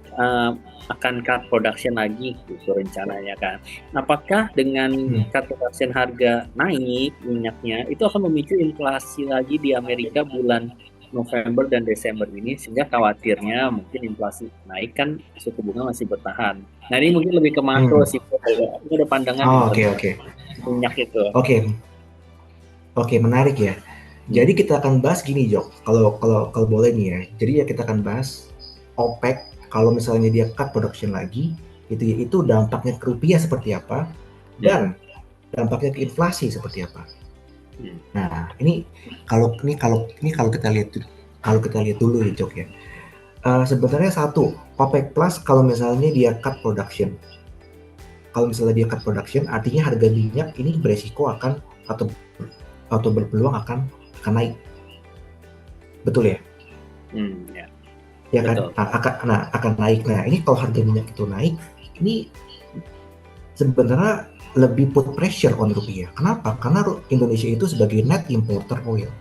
akan cut production lagi gitu rencananya kan. Apakah dengan cut production harga naik minyaknya itu akan memicu inflasi lagi di Amerika bulan November dan Desember ini, sehingga khawatirnya mungkin inflasi naik kan suku bunga masih bertahan. Nah ini mungkin lebih ke makro sih, itu ada pandangan Oke. minyak itu. Oke, menarik ya. Jadi kita akan bahas gini Jok, kalau boleh nih ya. Jadi ya kita akan bahas OPEC kalau misalnya dia cut production lagi, itu dampaknya ke rupiah seperti apa dan dampaknya ke inflasi seperti apa. Nah, ini kalau kita lihat dulu ya Jok ya. Sebenarnya satu, OPEC Plus kalau misalnya dia cut production. Kalau misalnya dia cut production, artinya harga minyak ini beresiko akan atau berpeluang akan naik. Betul ya? Ya kan? Akan naik. Nah, ini kalau harga minyak itu naik, ini sebenarnya lebih put pressure on rupiah. Kenapa? Karena Indonesia itu sebagai net importer oil.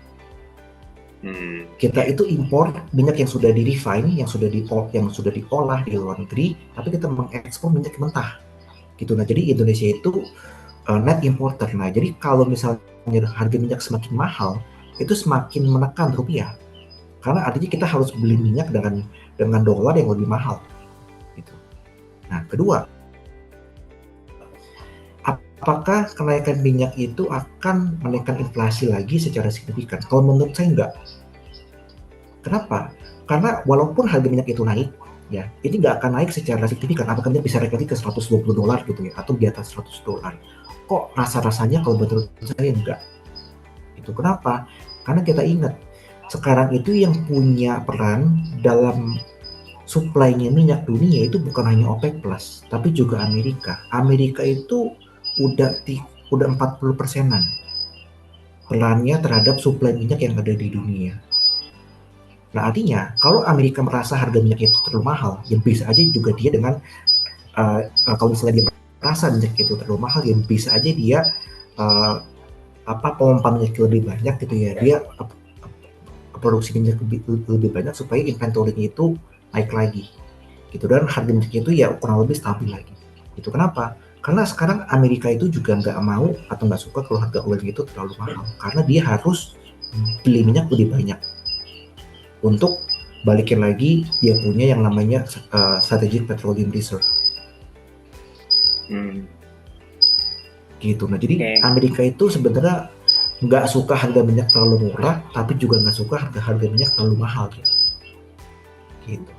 Kita itu impor minyak yang sudah di-refine, yang sudah diolah di luar negeri, tapi kita mengekspor minyak mentah. Gitu. Nah, jadi Indonesia itu net importer. Nah, jadi kalau misalnya harga minyak semakin mahal, itu semakin menekan rupiah. Karena artinya kita harus beli minyak dengan dolar yang lebih mahal. Gitu. Nah, kedua, apakah kenaikan minyak itu akan menaikkan inflasi lagi secara signifikan? Kalau menurut saya enggak. Kenapa? Karena walaupun harga minyak itu naik, ya, ini nggak akan naik secara signifikan. Apakah dia bisa naik lagi ke $120 gitu ya, atau di atas $100? Kok rasa-rasanya kalau menurut saya enggak. Itu kenapa? Karena kita ingat, sekarang itu yang punya peran dalam supply-nya minyak dunia itu bukan hanya OPEC Plus, tapi juga Amerika. Amerika itu udah udah 40%-an perannya terhadap suplai minyak yang ada di dunia. Nah, artinya kalau Amerika merasa harga minyak itu terlalu mahal, ya bisa aja juga dia dengan kalau misalnya dia merasa minyak itu terlalu mahal, ya bisa aja dia uh, pompa minyak lebih banyak gitu ya. Dia produksi minyak lebih banyak supaya inventory-nya itu naik lagi gitu, dan harga minyak itu ya kurang lebih stabil lagi. Itu kenapa? Karena sekarang Amerika itu juga nggak mau atau nggak suka kalau harga oil itu terlalu mahal, karena dia harus beli minyak lebih banyak untuk balikin lagi dia punya yang namanya strategic petroleum reserve. Gitu. Nah, jadi Amerika itu sebenarnya nggak suka harga minyak terlalu murah, tapi juga nggak suka harga minyak terlalu mahal. Gitu.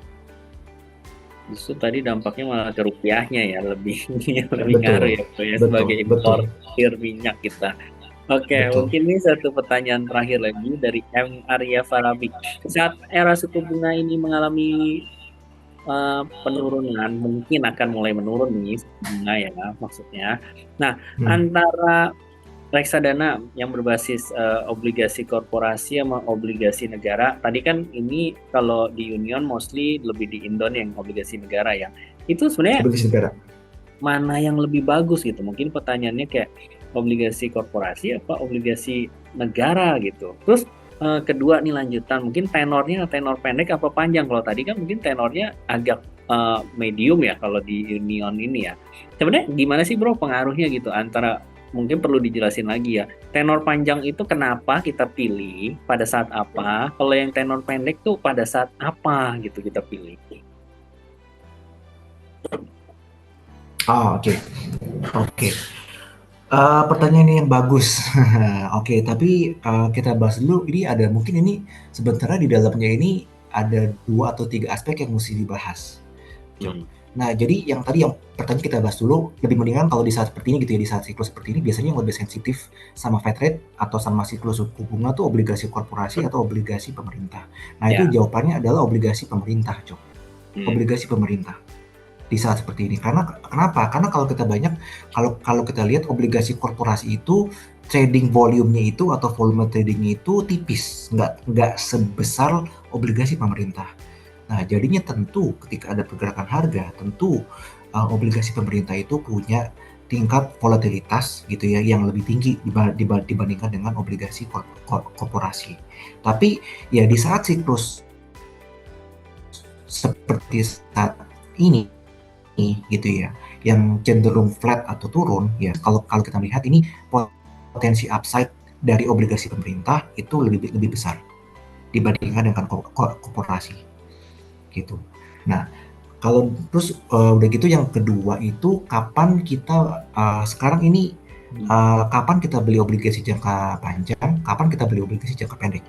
Justru tadi dampaknya malah ke rupiahnya ya, lebih ngaruh ya, sebagai importir minyak kita. Oke, mungkin ini satu pertanyaan terakhir lagi dari M. Arya Farabi. Saat era suku bunga ini mengalami penurunan, mungkin akan mulai menurun nih suku bunga ya maksudnya. Nah, antara reksadana yang berbasis obligasi korporasi sama obligasi negara, tadi kan ini kalau di Union mostly lebih di Indon yang obligasi negara ya. Itu sebenarnya mana yang lebih bagus gitu? Mungkin pertanyaannya kayak obligasi korporasi apa obligasi negara gitu. Terus kedua nih lanjutan, mungkin tenornya tenor pendek apa panjang? Kalau tadi kan mungkin tenornya agak medium ya kalau di Union ini ya. Sebenarnya gimana sih bro pengaruhnya gitu antara, mungkin perlu dijelasin lagi ya, tenor panjang itu kenapa kita pilih pada saat apa, kalau yang tenor pendek tuh pada saat apa gitu kita pilih. Oke. Pertanyaan yang bagus. Oke, tapi kita bahas dulu. Ini ada mungkin ini sebenarnya di dalamnya ini ada 2 atau 3 aspek yang mesti dibahas. Nah, jadi yang pertanyaan kita bahas dulu, lebih mendingan kalau di saat seperti ini gitu ya, di saat siklus seperti ini biasanya yang lebih sensitif sama Fed rate atau sama siklus suku bunga tuh obligasi korporasi atau obligasi pemerintah. Nah, itu jawabannya adalah obligasi pemerintah, Cok. Obligasi pemerintah. Di saat seperti ini. Kenapa? Karena kalau kita lihat obligasi korporasi itu trading volume-nya itu atau volume trading-nya itu tipis, nggak sebesar obligasi pemerintah. Nah, jadinya tentu ketika ada pergerakan harga, tentu obligasi pemerintah itu punya tingkat volatilitas gitu ya yang lebih tinggi dibandingkan dengan obligasi korporasi. Tapi ya di saat siklus seperti saat ini gitu ya, yang cenderung flat atau turun ya, kalau kita melihat ini potensi upside dari obligasi pemerintah itu lebih besar dibandingkan dengan korporasi gitu. Nah, kalau terus udah gitu yang kedua itu kapan kita sekarang ini kapan kita beli obligasi jangka panjang, kapan kita beli obligasi jangka pendek,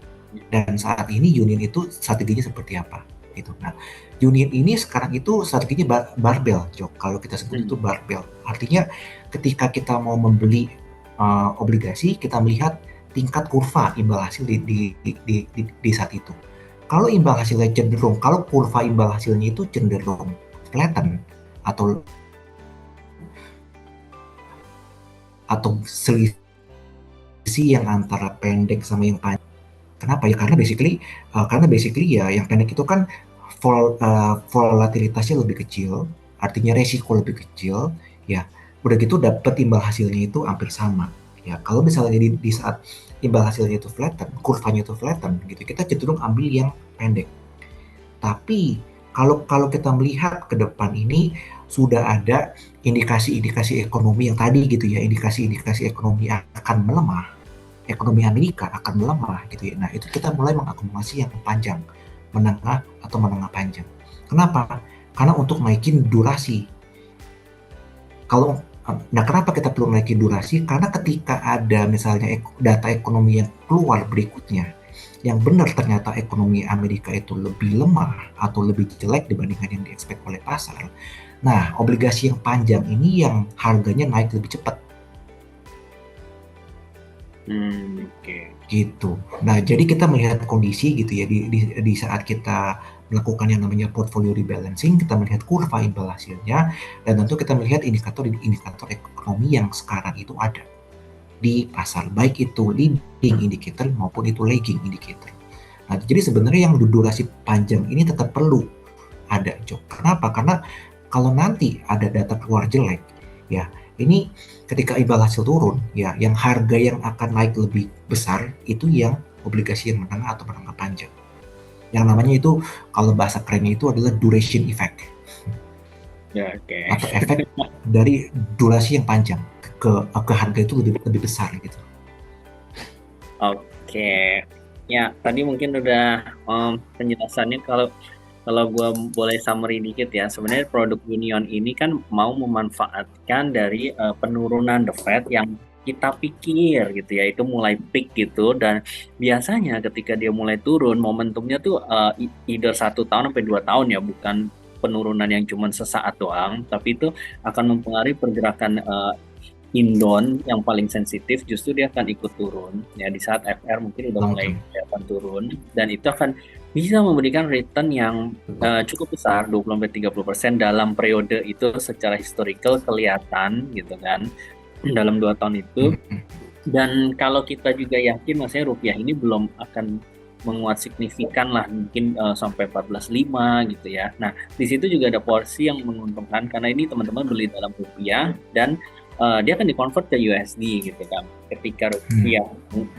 dan saat ini Union itu strateginya seperti apa gitu. Nah, Union ini sekarang itu strateginya barbell, Jok. Kalau kita sebut itu barbell. Artinya ketika kita mau membeli obligasi, kita melihat tingkat kurva imbal hasil di saat itu. Kalau imbal hasilnya kalau kurva imbal hasilnya itu cenderung flatten atau selisih yang antara pendek sama yang panjang. Kenapa ya? Karena basically ya yang pendek itu kan volatilitasnya lebih kecil, artinya resiko lebih kecil, ya. Udah gitu dapat imbal hasilnya itu hampir sama. Ya, kalau misalnya di saat imbal hasilnya itu flatten, kurvanya itu flatten gitu, kita cenderung ambil yang pendek. Tapi kalau kita melihat ke depan ini sudah ada indikasi-indikasi ekonomi yang tadi gitu ya, indikasi-indikasi ekonomi akan melemah, ekonomi Amerika akan melemah gitu ya. Nah, itu kita mulai mengakumulasi yang panjang, menengah atau menengah panjang. Kenapa? Karena untuk naikin durasi. Kenapa kita perlu naikin durasi? Karena ketika ada misalnya data ekonomi yang keluar berikutnya, yang benar ternyata ekonomi Amerika itu lebih lemah atau lebih jelek dibandingkan yang diekspek oleh pasar. Nah, obligasi yang panjang ini yang harganya naik lebih cepat. Oke. gitu. Nah, jadi kita melihat kondisi gitu ya di saat kita melakukan yang namanya portfolio rebalancing, kita melihat kurva imbal hasilnya, dan tentu kita melihat indikator ekonomi yang sekarang itu ada di pasar, baik itu leading indicator maupun itu lagging indicator. Nah, jadi sebenarnya yang durasi panjang ini tetap perlu ada, Jok. Kenapa? Karena kalau nanti ada data keluar jelek, ya ini ketika imbal hasil turun, ya yang harga yang akan naik lebih besar itu yang obligasi yang menengah atau menengah panjang. Yang namanya itu kalau bahasa kerennya itu adalah duration effect Ya, oke. atau efek dari durasi yang panjang ke harga itu lebih besar gitu. Oke. Ya, tadi mungkin udah penjelasannya. Kalau kalau gua boleh summary dikit ya, sebenarnya produk Union ini kan mau memanfaatkan dari penurunan The Fed yang kita pikir gitu ya, itu mulai peak gitu, dan biasanya ketika dia mulai turun, momentumnya tuh either 1 tahun sampai 2 tahun ya, bukan penurunan yang cuma sesaat doang, tapi itu akan mempengaruhi pergerakan Indon yang paling sensitif, justru dia akan ikut turun ya di saat FR mungkin udah Long mulai term. kelihatan turun, dan itu akan bisa memberikan return yang cukup besar 20-30% dalam periode itu secara historical kelihatan gitu kan dalam 2 tahun itu. Hmm. Dan kalau kita juga yakin maksudnya rupiah ini belum akan menguat signifikan lah, mungkin sampai 14.5 gitu ya. Nah, di situ juga ada porsi yang menguntungkan karena ini teman-teman beli dalam rupiah, dan dia akan dikonvert ke USD gitu kan. Ketika rupiah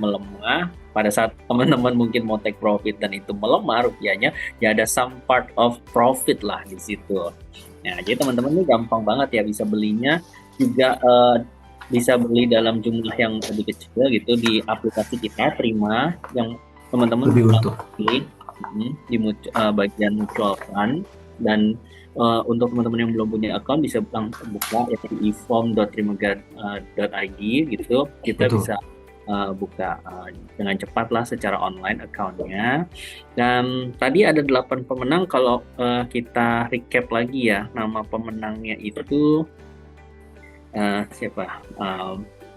melemah, pada saat teman-teman mungkin mau take profit dan itu melemah rupiahnya, ya ada some part of profit lah di situ. Nah, jadi teman-teman ini gampang banget ya bisa belinya juga, bisa beli dalam jumlah yang lebih kecil gitu di aplikasi kita Prima yang teman-teman Lebih bisa untung. klik di bagian mutual fund, dan untuk teman-teman yang belum punya account bisa langsung buka ya di eform.trimegard.id gitu, kita Betul. bisa buka dengan cepat lah secara online accountnya. Dan tadi ada 8 pemenang. Kalau kita recap lagi ya, nama pemenangnya itu siapa?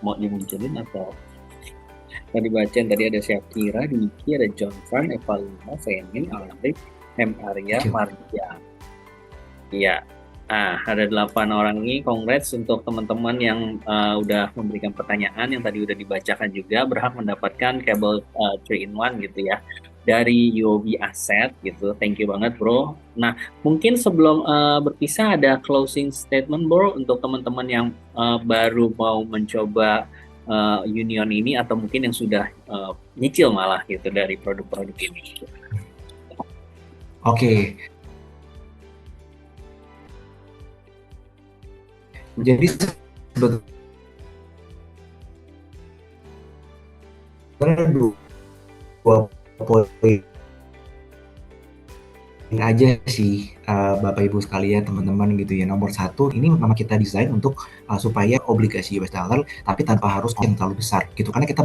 Mau dimunculin atau tadi bacain? Tadi ada Syakira, Diki, ada John Fran, Eva Luna, Feni, Alrik, M. Arya, Kecil. Maria. Iya. Ada 8 orang ini. Congrats untuk teman-teman yang udah memberikan pertanyaan yang tadi udah dibacakan juga, berhak mendapatkan kabel 3-in-1 gitu ya dari UOB Asset gitu. Thank you banget bro. Nah, mungkin sebelum berpisah ada closing statement bro untuk teman-teman yang baru mau mencoba Union ini, atau mungkin yang sudah nyicil malah gitu dari produk-produk ini. Oke. Jadi sebetulnya dua poin aja sih, Bapak Ibu sekalian, teman-teman gitu ya. Nomor satu, ini memang kita desain untuk supaya obligasi US dollar, tapi tanpa harus yang terlalu besar gitu. Karena kita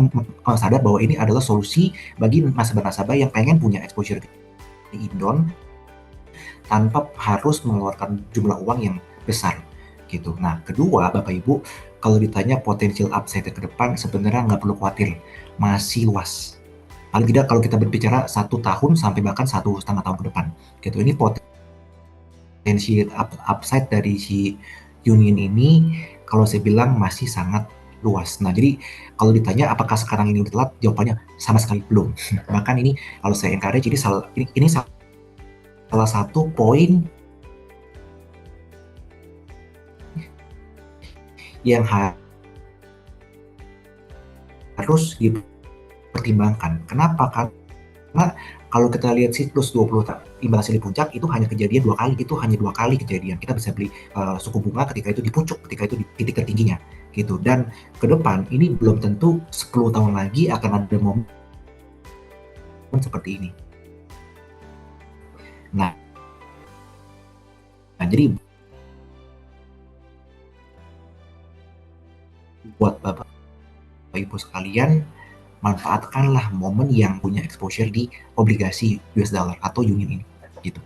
sadar bahwa ini adalah solusi bagi nasabah-nasabah yang pengen punya exposure di Indon tanpa harus mengeluarkan jumlah uang yang besar gitu. Nah, kedua, Bapak Ibu, kalau ditanya potensial upside ke depan, sebenarnya nggak perlu khawatir, masih luas. Paling tidak kalau kita berbicara 1 tahun sampai bahkan 1,5 tahun ke depan gitu. Ini potensi upside dari si Union ini kalau saya bilang masih sangat luas. Nah, jadi kalau ditanya apakah sekarang ini udah telat, jawabannya sama sekali belum. Bahkan ini kalau saya encourage, ini salah satu poin yang harus dipertimbangkan. Kenapa? Karena kalau kita lihat siklus 20 imbal hasil di puncak itu hanya kejadian 2 kali, itu hanya 2 kali kejadian. Kita bisa beli suku bunga ketika itu di puncak, ketika itu di titik tertingginya gitu. Dan ke depan ini belum tentu 10 tahun lagi akan ada momen seperti ini. Nah, jadi buat Bapak Ibu sekalian, manfaatkanlah momen yang punya exposure di obligasi US dollar atau Union ini gitu.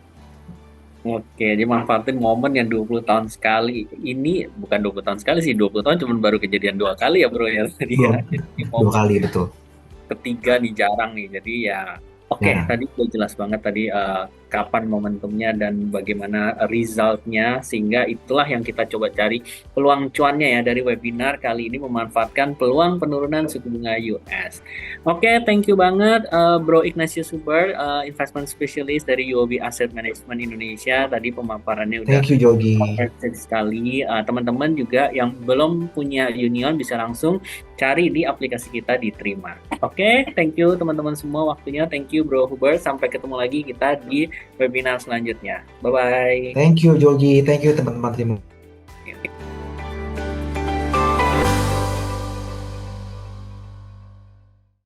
Oke, jadi manfaatin momen yang 20 tahun sekali. Ini bukan 20 tahun sekali sih, 20 tahun cuma baru kejadian 2 kali ya bro ya tadi dua ya. Jadi dua momen kali betul. ketiga nih jarang nih. Jadi ya oke, Jarang. tadi udah jelas banget tadi kapan momentumnya dan bagaimana resultnya sehingga itulah yang kita coba cari peluang cuannya ya dari webinar kali ini memanfaatkan peluang penurunan suku bunga US. Oke, thank you banget Bro Ignatius Huber, investment specialist dari UOB Asset Management Indonesia. Tadi pemaparannya udah Thank you Jogi. komprehensif sekali. Teman-teman juga yang belum punya Union bisa langsung cari di aplikasi kita diterima. Oke, thank you teman-teman semua waktunya. Thank you Bro Huber. Sampai ketemu lagi kita di webinar selanjutnya. Bye-bye. Thank you Jogi. Thank you teman-teman. Terima